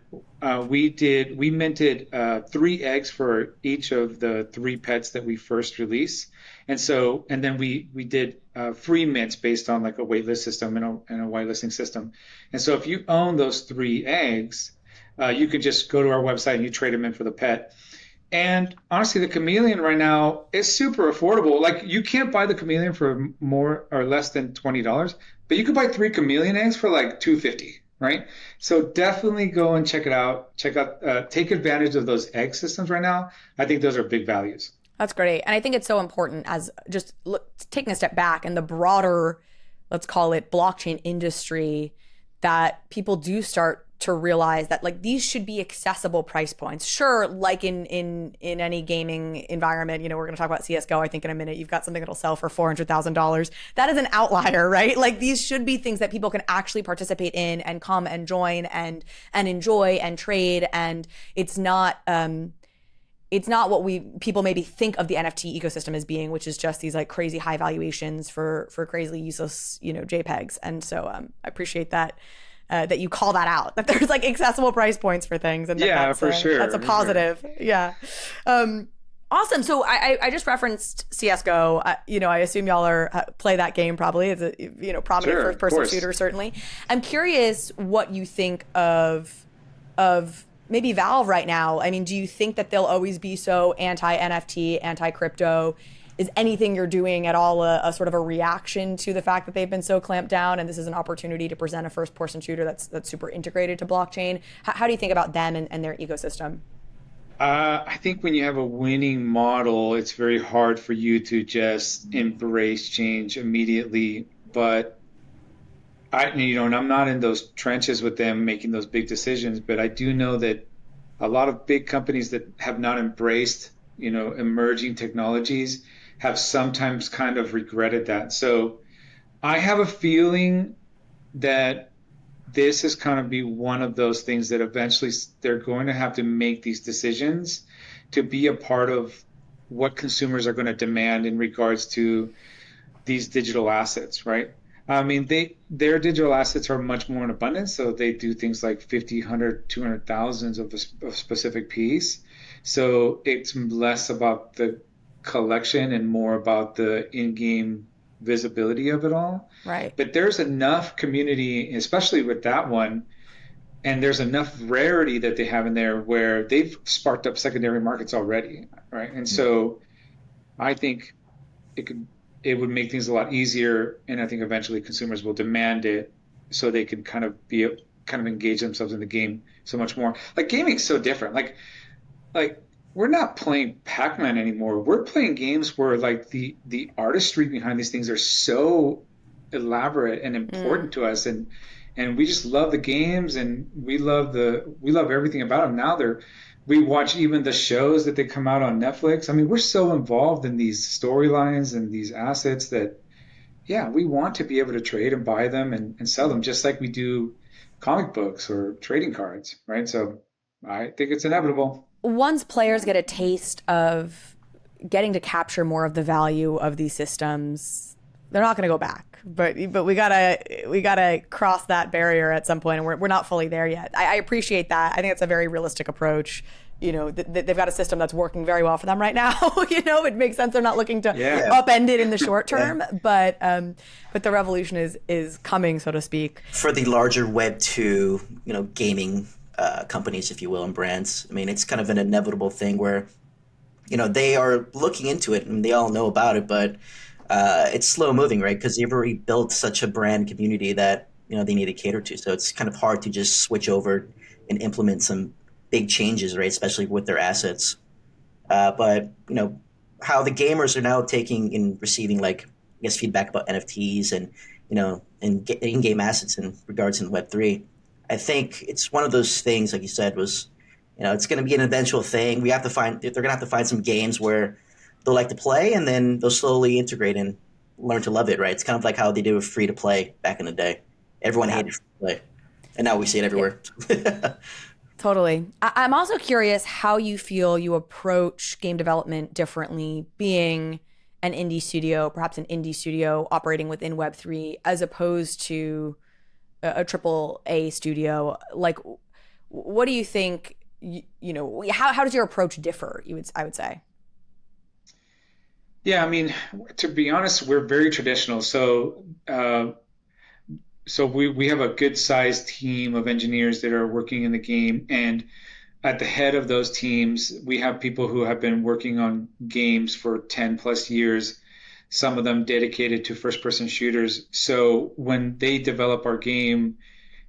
we minted 3 eggs for each of the 3 pets that we first released. And then we did free mints based on like a waitlist system and a whitelisting system. And so if you own those 3 eggs, you could just go to our website and you trade them in for the pet. And honestly, the chameleon right now is super affordable. Like you can't buy the chameleon for more or less than $20, but you could buy 3 chameleon eggs for like $250. Right? So definitely go and check it out. Take advantage of those egg systems right now. I think those are big values. That's great. And I think it's so important as just taking a step back in the broader, let's call it blockchain industry, that people do start to realize that like these should be accessible price points. Sure, like in any gaming environment, we're going to talk about CSGO, I think in a minute, you've got something that'll sell for $400,000. That is an outlier, right? Like these should be things that people can actually participate in and come and join and enjoy and trade. And it's not what people maybe think of the NFT ecosystem as being, which is just these like crazy high valuations for crazily useless, JPEGs. And so I appreciate that you call that out, that there's like accessible price points for things. And that's for sure. That's a positive. Sure. Yeah. Awesome. So I just referenced CSGO. I assume y'all play that game probably. It's a prominent first person shooter certainly. I'm curious what you think of maybe Valve right now. I mean, do you think that they'll always be so anti-NFT, anti-crypto? Is anything you're doing at all a sort of a reaction to the fact that they've been so clamped down and this is an opportunity to present a first-person shooter that's super integrated to blockchain? How do you think about them and their ecosystem? I think when you have a winning model, it's very hard for you to just embrace change immediately. But and I'm not in those trenches with them making those big decisions, but I do know that a lot of big companies that have not embraced, emerging technologies have sometimes kind of regretted that. So I have a feeling that this is kind of be one of those things that eventually they're going to have to make these decisions to be a part of what consumers are going to demand in regards to these digital assets, right? I mean, their digital assets are much more in abundance, so they do things like 50, 100, 200,000 of a specific piece. So it's less about the collection and more about the in-game visibility of it all. Right. But there's enough community, especially with that one, and there's enough rarity that they have in there where they've sparked up secondary markets already, right? And so I think it would make things a lot easier, and I think eventually consumers will demand it so they can kind of engage themselves in the game so much more. Like gaming is so different. Like we're not playing Pac-Man anymore. We're playing games where like the artistry behind these things are so elaborate and important to us, and we just love the games, and we love everything about them. Now we watch even the shows that they come out on Netflix. I mean, we're so involved in these storylines and these assets that, yeah, we want to be able to trade and buy them and sell them just like we do comic books or trading cards, right? So I think it's inevitable. Once players get a taste of getting to capture more of the value of these systems, they're not going to go back. But we gotta cross that barrier at some point, and we're not fully there yet. I appreciate that. I think it's a very realistic approach. You know, they've got a system that's working very well for them right now. You know, it makes sense. They're not looking to upend it in the short term, but the revolution is coming, so to speak. For the larger Web2, gaming companies, if you will, and brands, I mean, it's kind of an inevitable thing where, they are looking into it and they all know about it, but it's slow moving, right? Because they've already built such a brand community that they need to cater to. So it's kind of hard to just switch over and implement some big changes, right? Especially with their assets. But how the gamers are now taking and receiving, like, I guess, feedback about NFTs and and in-game assets in regards to Web3. I think it's one of those things, like you said, was it's going to be an eventual thing. They're going to have to find some games where they'll like to play, and then they'll slowly integrate and learn to love it, right? It's kind of like how they did with free to play back in the day. Everyone hated free to play, and now we see it everywhere. Yeah. Totally. I'm also curious how you feel you approach game development differently, being an indie studio, perhaps an indie studio operating within Web3, as opposed to a triple A studio. Like, what do you think? How does your approach differ? I would say. Yeah, I mean, to be honest, we're very traditional. So we have a good sized team of engineers that are working in the game, and at the head of those teams, we have people who have been working on games for 10 plus years, some of them dedicated to first person shooters. So when they develop our game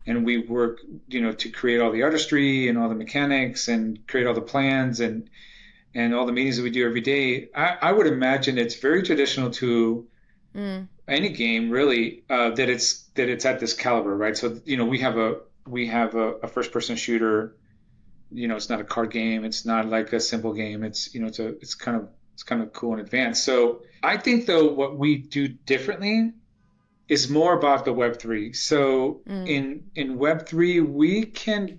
and we work, to create all the artistry and all the mechanics and create all the plans and all the meetings that we do every day, I would imagine it's very traditional to any game, really, that it's at this caliber, right? So we have a first person shooter. It's not a card game. It's not like a simple game. It's it's kind of cool and advanced. So I think, though, what we do differently is more about the Web3. So in Web3,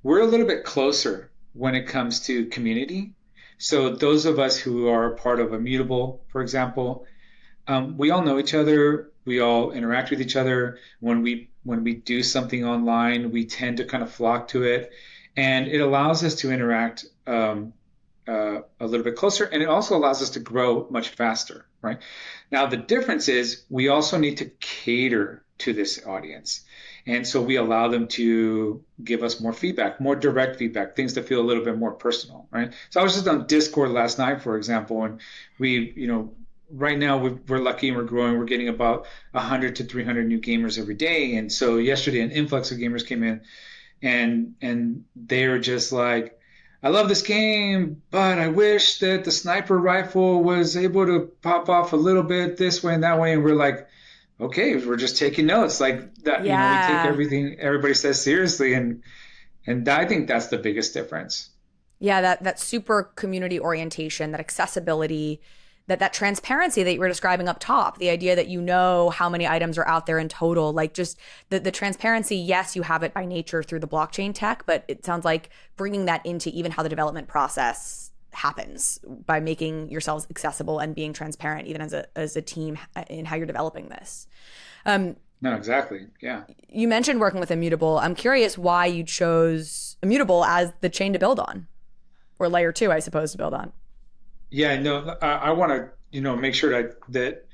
we're a little bit closer when it comes to community. So those of us who are part of Immutable, for example, we all know each other. We all interact with each other. When we do something online, we tend to kind of flock to it, and it allows us to interact a little bit closer, and it also allows us to grow much faster, right? Now, the difference is we also need to cater to this audience. And so we allow them to give us more feedback, more direct feedback, things that feel a little bit more personal, right? So I was just on Discord last night, for example, and we, right now we're lucky and we're growing. We're getting about 100 to 300 new gamers every day. And so yesterday an influx of gamers came in, and they're just like, I love this game, but I wish that the sniper rifle was able to pop off a little bit this way and that way. And we're like, okay, we're just taking notes like that. Yeah. We take everything everybody says seriously, and I think that's the biggest difference. Yeah, that super community orientation, that accessibility, that transparency that you were describing up top, the idea that you know how many items are out there in total, like just the transparency. Yes, you have it by nature through the blockchain tech, but it sounds like bringing that into even how the development process happens by making yourselves accessible and being transparent even as a team in how you're developing this. No, exactly. Yeah. You mentioned working with Immutable. I'm curious why you chose Immutable as the chain to build on, or layer 2, I suppose, to build on. Yeah, no, I want to, make sure that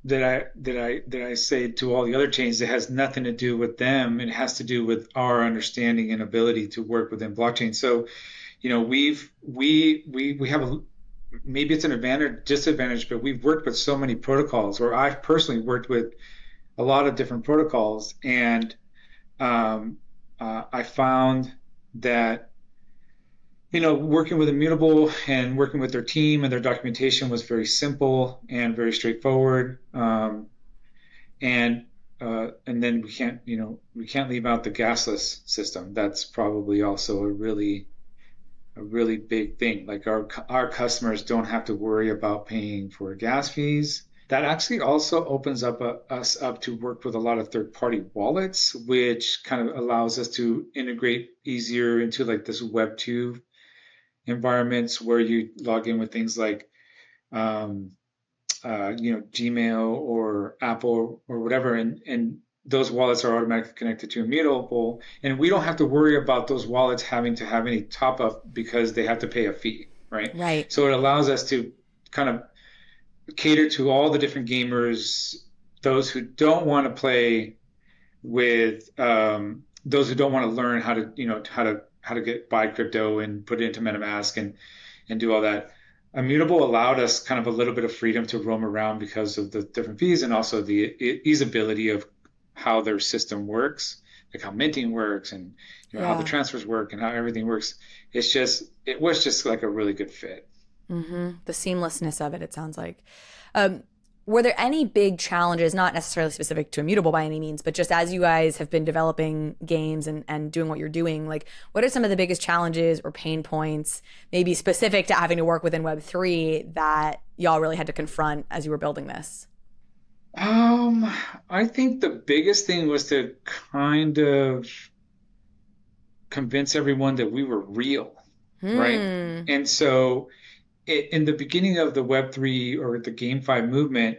I say to all the other chains that has nothing to do with them. It has to do with our understanding and ability to work within blockchain. So, we have maybe it's an advantage, disadvantage, but we've worked with so many protocols, or I've personally worked with a lot of different protocols, and I found that working with Immutable and working with their team and their documentation was very simple and very straightforward. And then we can't leave out the gasless system. That's probably also a really big thing. Like our customers don't have to worry about paying for gas fees. That actually also opens up us up to work with a lot of third-party wallets, which kind of allows us to integrate easier into like this Web2 environments where you log in with things like Gmail or Apple or whatever, and those wallets are automatically connected to Immutable, and we don't have to worry about those wallets having to have any top up because they have to pay a fee, right? Right. So it allows us to kind of cater to all the different gamers, those who don't want to play with, those who don't want to learn how to buy crypto and put it into MetaMask and do all that. Immutable allowed us kind of a little bit of freedom to roam around because of the different fees and also the easeability of how their system works, like how minting works and how the transfers work and how everything works. It was just like a really good fit. Mm-hmm. The seamlessness of it sounds like. Were there any big challenges, not necessarily specific to Immutable by any means, but just as you guys have been developing games and doing what you're doing, like what are some of the biggest challenges or pain points, maybe specific to having to work within Web3 that y'all really had to confront as you were building this? I think the biggest thing was to kind of convince everyone that we were real, right? And so in the beginning of the Web3 or the GameFi movement,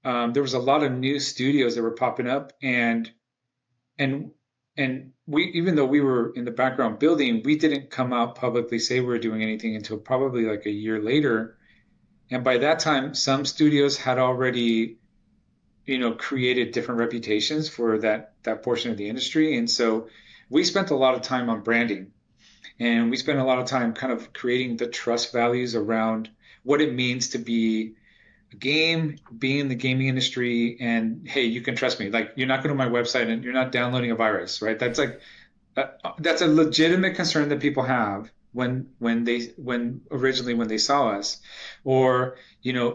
there was a lot of new studios that were popping up, and we, even though we were in the background building, we didn't come out publicly say we were doing anything until probably like a year later. And by that time, some studios had already, created different reputations for that portion of the industry, and so we spent a lot of time on branding. And we spent a lot of time kind of creating the trust values around what it means to be a game, be in the gaming industry, and hey, you can trust me. Like, you're not going to my website and you're not downloading a virus, right? That's like that's a legitimate concern that people have when originally when they saw us, or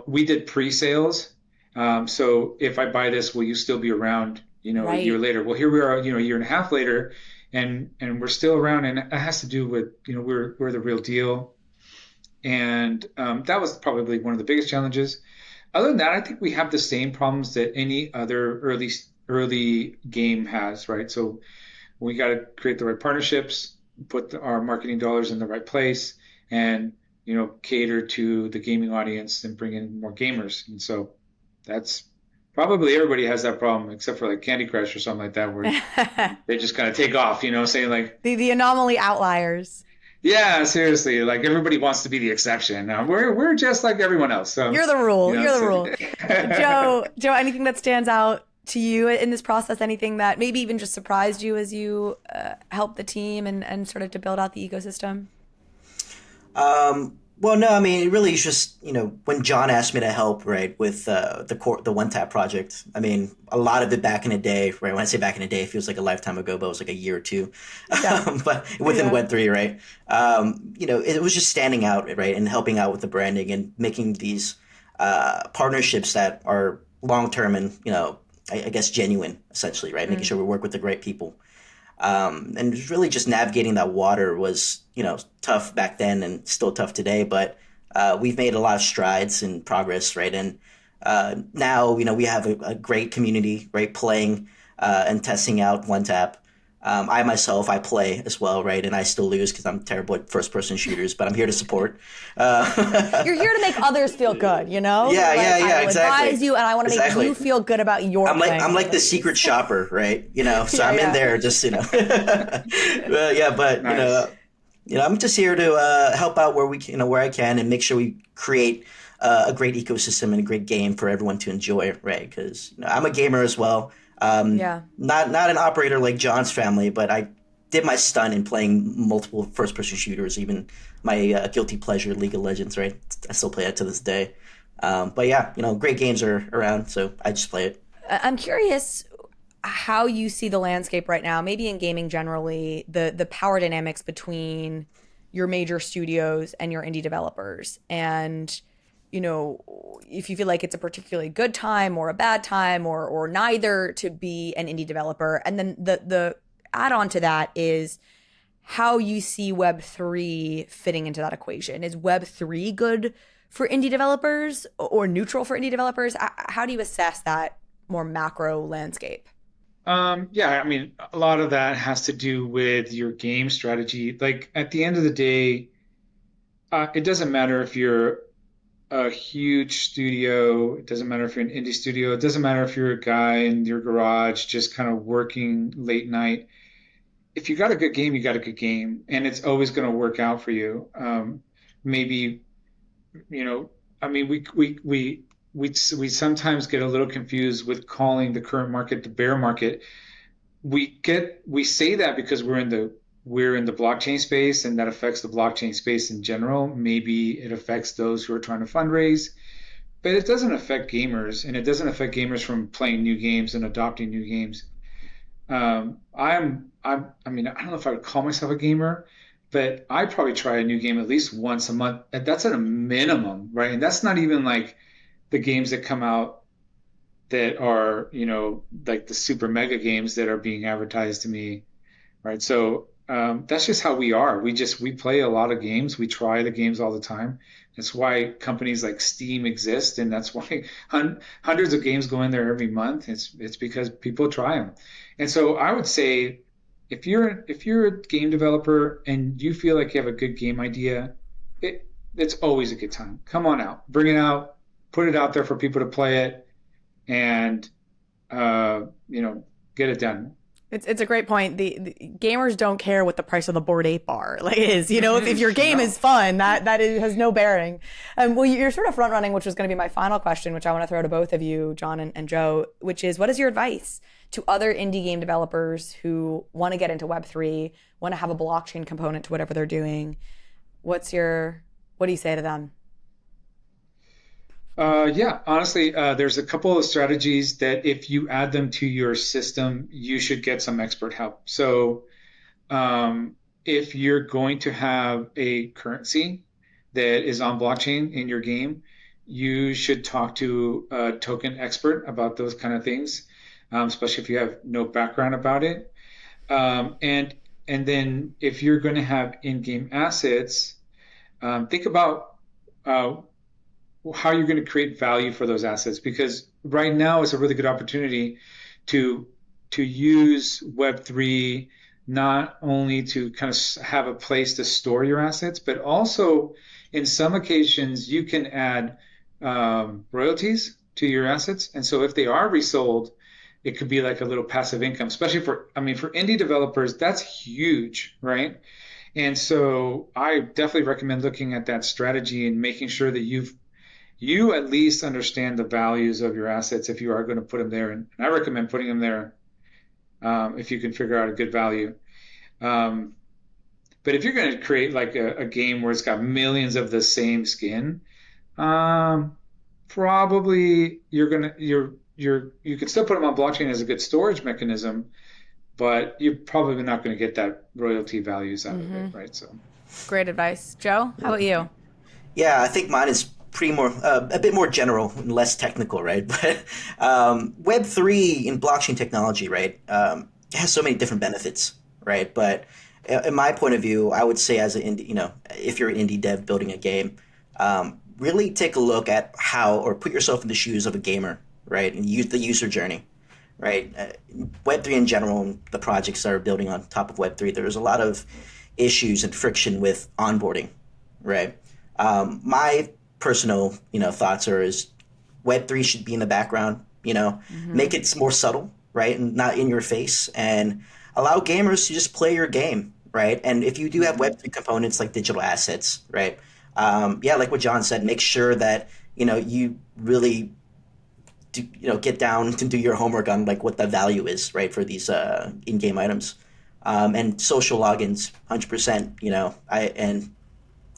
we did pre-sales. So if I buy this, will you still be around? Right. A year later. Well, here we are, a year and a half later. And we're still around, and it has to do with we're the real deal, and that was probably one of the biggest challenges. Other than that, I think we have the same problems that any other early game has, right? So we got to create the right partnerships, put our marketing dollars in the right place, and cater to the gaming audience and bring in more gamers. And so that's. Probably everybody has that problem, except for like Candy Crush or something like that, where they just kind of take off, saying like the anomaly outliers. Yeah, seriously, like everybody wants to be the exception. We're just like everyone else. So you're the rule. You're the rule. Joe, anything that stands out to you in this process? Anything that maybe even just surprised you as you helped the team and sort of to build out the ecosystem? Well, no, I mean, it really is just, when John asked me to help, right, with the One Tap project, I mean, a lot of it back in the day, right, when I say back in the day, it feels like a lifetime ago, but it was like a year or two, but within Web3, right, it was just standing out, right, and helping out with the branding and making these partnerships that are long-term and, I guess genuine, essentially, right, making sure we work with the right people. And really just navigating that water was, tough back then and still tough today. But we've made a lot of strides and progress, right? And now, we have a great community, right, playing and testing out One Tap. I play as well, right? And I still lose because I'm terrible at first-person shooters, but I'm here to support. You're here to make others feel good, Yeah, like, yeah, I will exactly. advise you, and I want to make you feel good about your I'm like the secret shopper, right? So I'm in there just, but Nice. I'm just here to help out where I can and make sure we create a great ecosystem and a great game for everyone to enjoy, right? Because I'm a gamer as well. Not an operator like John's family, but I did my stunt in playing multiple first-person shooters, even my guilty pleasure, League of Legends, right? I still play that to this day. But yeah, great games are around, so I just play it. I'm curious how you see the landscape right now, maybe in gaming generally, the power dynamics between your major studios and your indie developers. And, if you feel like it's a particularly good time or a bad time or neither to be an indie developer. And then the add-on to that is how you see Web3 fitting into that equation. Is Web3 good for indie developers or neutral for indie developers? How do you assess that more macro landscape? Yeah, I mean, a lot of that has to do with your game strategy. Like at the end of the day, it doesn't matter if you're a huge studio, it doesn't matter if you're an indie studio, it doesn't matter if you're a guy in your garage just kind of working late night. If you got a good game, you got a good game, and it's always going to work out for you. Maybe, I mean, we sometimes get a little confused with calling the current market the bear market. We say that because we're in the blockchain space, and that affects the blockchain space in general. Maybe it affects those who are trying to fundraise, but it doesn't affect gamers, and it doesn't affect gamers from playing new games and adopting new games. I mean, I don't know if I would call myself a gamer, but I probably try a new game at least once a month. That's at a minimum, right? And that's not even like the games that come out that are, like the super mega games that are being advertised to me, right? So that's just how we are. We play a lot of games. We try the games all the time. That's why companies like Steam exist, and that's why hundreds of games go in there every month. It's because people try them. And so I would say, if you're a game developer and you feel like you have a good game idea, it's always a good time. Come on out, bring it out, put it out there for people to play it, and get it done. It's a great point. The gamers don't care what the price of the Bored Ape bar is. If your game is fun, that has no bearing. Well, you're sort of front running, which was going to be my final question, which I want to throw to both of you, John and Joe, which is, what is your advice to other indie game developers who want to get into Web3, want to have a blockchain component to whatever they're doing? What do you say to them? Yeah, honestly, there's a couple of strategies that if you add them to your system, you should get some expert help. So if you're going to have a currency that is on blockchain in your game, you should talk to a token expert about those kind of things, especially if you have no background about it. And then if you're going to have in-game assets, think about how you're going to create value for those assets, because right now is a really good opportunity to use Web3 not only to kind of have a place to store your assets, but also in some occasions you can add royalties to your assets. And so if they are resold, it could be like a little passive income, especially for indie developers, that's huge, right? And so I definitely recommend looking at that strategy and making sure that you at least understand the values of your assets if you are going to put them there. And I recommend putting them there if you can figure out a good value. But if you're going to create like a game where it's got millions of the same skin, probably you can still put them on blockchain as a good storage mechanism, but you're probably not going to get that royalty values out of it, right? So, great advice, Joe. How about you? Yeah, I think mine is a bit more general and less technical, right? But Web3 in blockchain technology, right, has so many different benefits, right? But in my point of view, I would say as an indie, if you're an indie dev building a game, really take a look at how, or put yourself in the shoes of a gamer, right? And use the user journey, right? Web3 in general, the projects that are building on top of Web3, there's a lot of issues and friction with onboarding, right? My personal, thoughts is Web3 should be in the background, make it more subtle, right? And not in your face, and allow gamers to just play your game, right? And if you do have Web3 components like digital assets, right? Like what John said, make sure that, you really do, get down to do your homework on like what the value is, right? For these in-game items. And social logins, 100%, and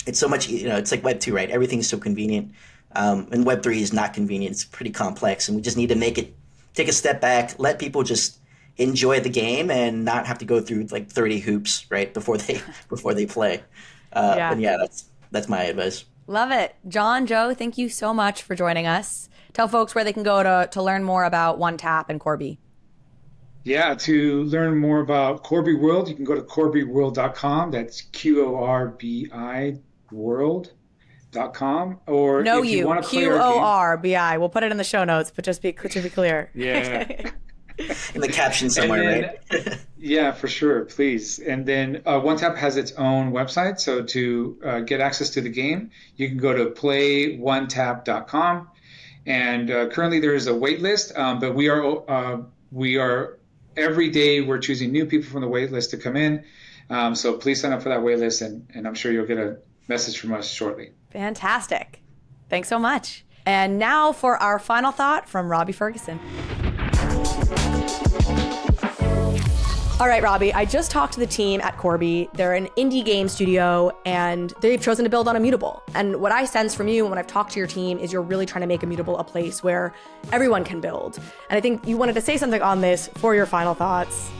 it's so much, it's like Web2, right? Everything's so convenient. And Web3 is not convenient. It's pretty complex. And we just need to take a step back, let people just enjoy the game and not have to go through like 30 hoops, right? Before they play. And that's my advice. Love it. John, Joe, thank you so much for joining us. Tell folks where they can go to learn more about OneTap and Qorbi. Yeah, to learn more about Qorbi World, you can go to qorbiworld.com. That's QORBI world.com. Or no, if you want to play QORBI. We'll put it in the show notes, but to be clear. Yeah. In the caption somewhere, right? Yeah, for sure. Please. And then OneTap has its own website. So to get access to the game, you can go to playoneTap.com. And currently there is a wait list, but we are every day we're choosing new people from the wait list to come in. So please sign up for that wait list, and I'm sure you'll get a message from us shortly. Fantastic. Thanks so much. And now for our final thought from Robbie Ferguson. All right, Robbie, I just talked to the team at Qorbi. They're an indie game studio, and they've chosen to build on Immutable. And what I sense from you and when I've talked to your team is you're really trying to make Immutable a place where everyone can build. And I think you wanted to say something on this for your final thoughts.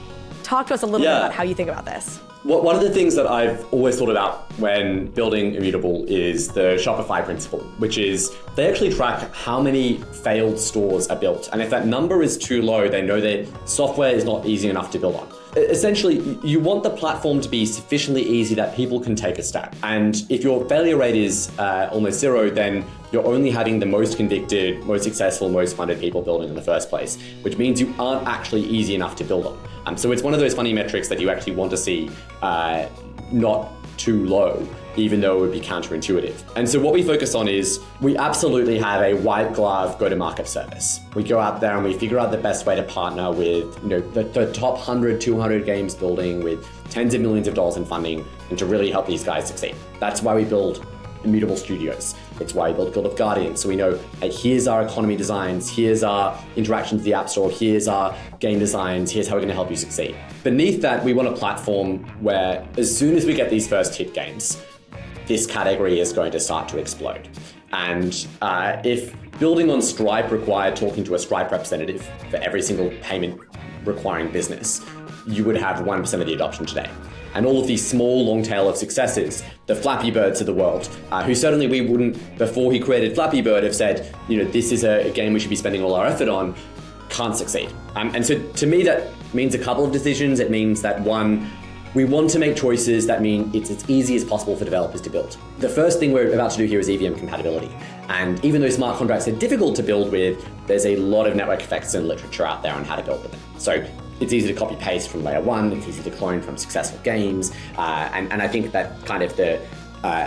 Talk to us a little bit about how you think about this. One of the things that I've always thought about when building Immutable is the Shopify principle, which is they actually track how many failed stores are built. And if that number is too low, they know that software is not easy enough to build on. Essentially, you want the platform to be sufficiently easy that people can take a stab. And if your failure rate is almost zero, then you're only having the most convicted, most successful, most funded people building in the first place, which means you aren't actually easy enough to build on. So it's one of those funny metrics that you actually want to see not too low, even though it would be counterintuitive. And so what we focus on is we absolutely have a white glove go-to-market service. We go out there and we figure out the best way to partner with the top 100, 200 games building with tens of millions of dollars in funding and to really help these guys succeed. That's why we build Immutable Studios. It's why we build Guild of Guardians. So we know, hey, here's our economy designs, here's our interactions with the App Store, here's our game designs, here's how we're going to help you succeed. Beneath that, we want a platform where as soon as we get these first hit games, this category is going to start to explode. And if building on Stripe required talking to a Stripe representative for every single payment requiring business, you would have 1% of the adoption today. And all of these small long tail of successes, the Flappy Birds of the world, who certainly we wouldn't, before he created Flappy Bird, have said, this is a game we should be spending all our effort on, can't succeed. And so to me, that means a couple of decisions. It means that one, we want to make choices that mean it's as easy as possible for developers to build. The first thing we're about to do here is EVM compatibility. And even though smart contracts are difficult to build with, there's a lot of network effects and literature out there on how to build with them. So it's easy to copy paste from layer one, it's easy to clone from successful games. And I think that kind of the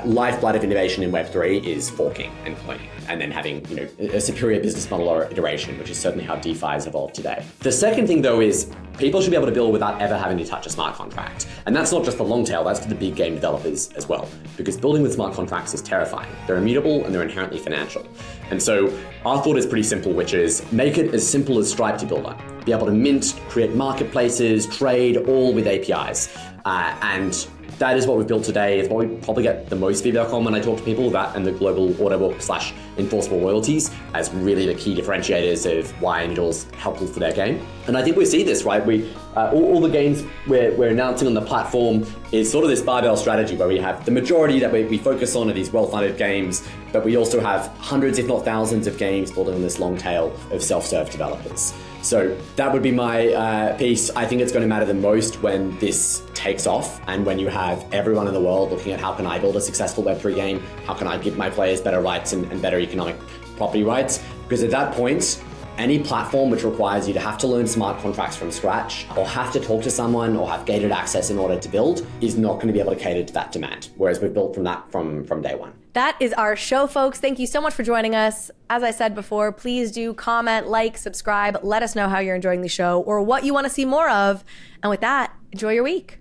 lifeblood of innovation in Web3 is forking and cloning, and then having a superior business model or iteration, which is certainly how DeFi has evolved today. The second thing though is people should be able to build without ever having to touch a smart contract. And that's not just the long tail, that's for the big game developers as well. Because building with smart contracts is terrifying. They're immutable and they're inherently financial. And so our thought is pretty simple, which is make it as simple as Stripe to build on. Be able to mint, create marketplaces, trade, all with APIs. And that is what we've built today. It's what we probably get the most feedback on when I talk to people, that and the global order book / enforceable royalties as really the key differentiators of why Immutable's helpful for their game. And I think we see this, right? We all the games we're announcing on the platform is sort of this barbell strategy where we have the majority that we focus on are these well-funded games, but we also have hundreds, if not thousands of games building on this long tail of self-serve developers. So that would be my piece. I think it's going to matter the most when this takes off and when you have everyone in the world looking at how can I build a successful Web3 game? How can I give my players better rights and better economic property rights? Because at that point, any platform which requires you to have to learn smart contracts from scratch or have to talk to someone or have gated access in order to build is not going to be able to cater to that demand. Whereas we've built from that from day one. That is our show, folks. Thank you so much for joining us. As I said before, please do comment, like, subscribe. Let us know how you're enjoying the show or what you want to see more of. And with that, enjoy your week.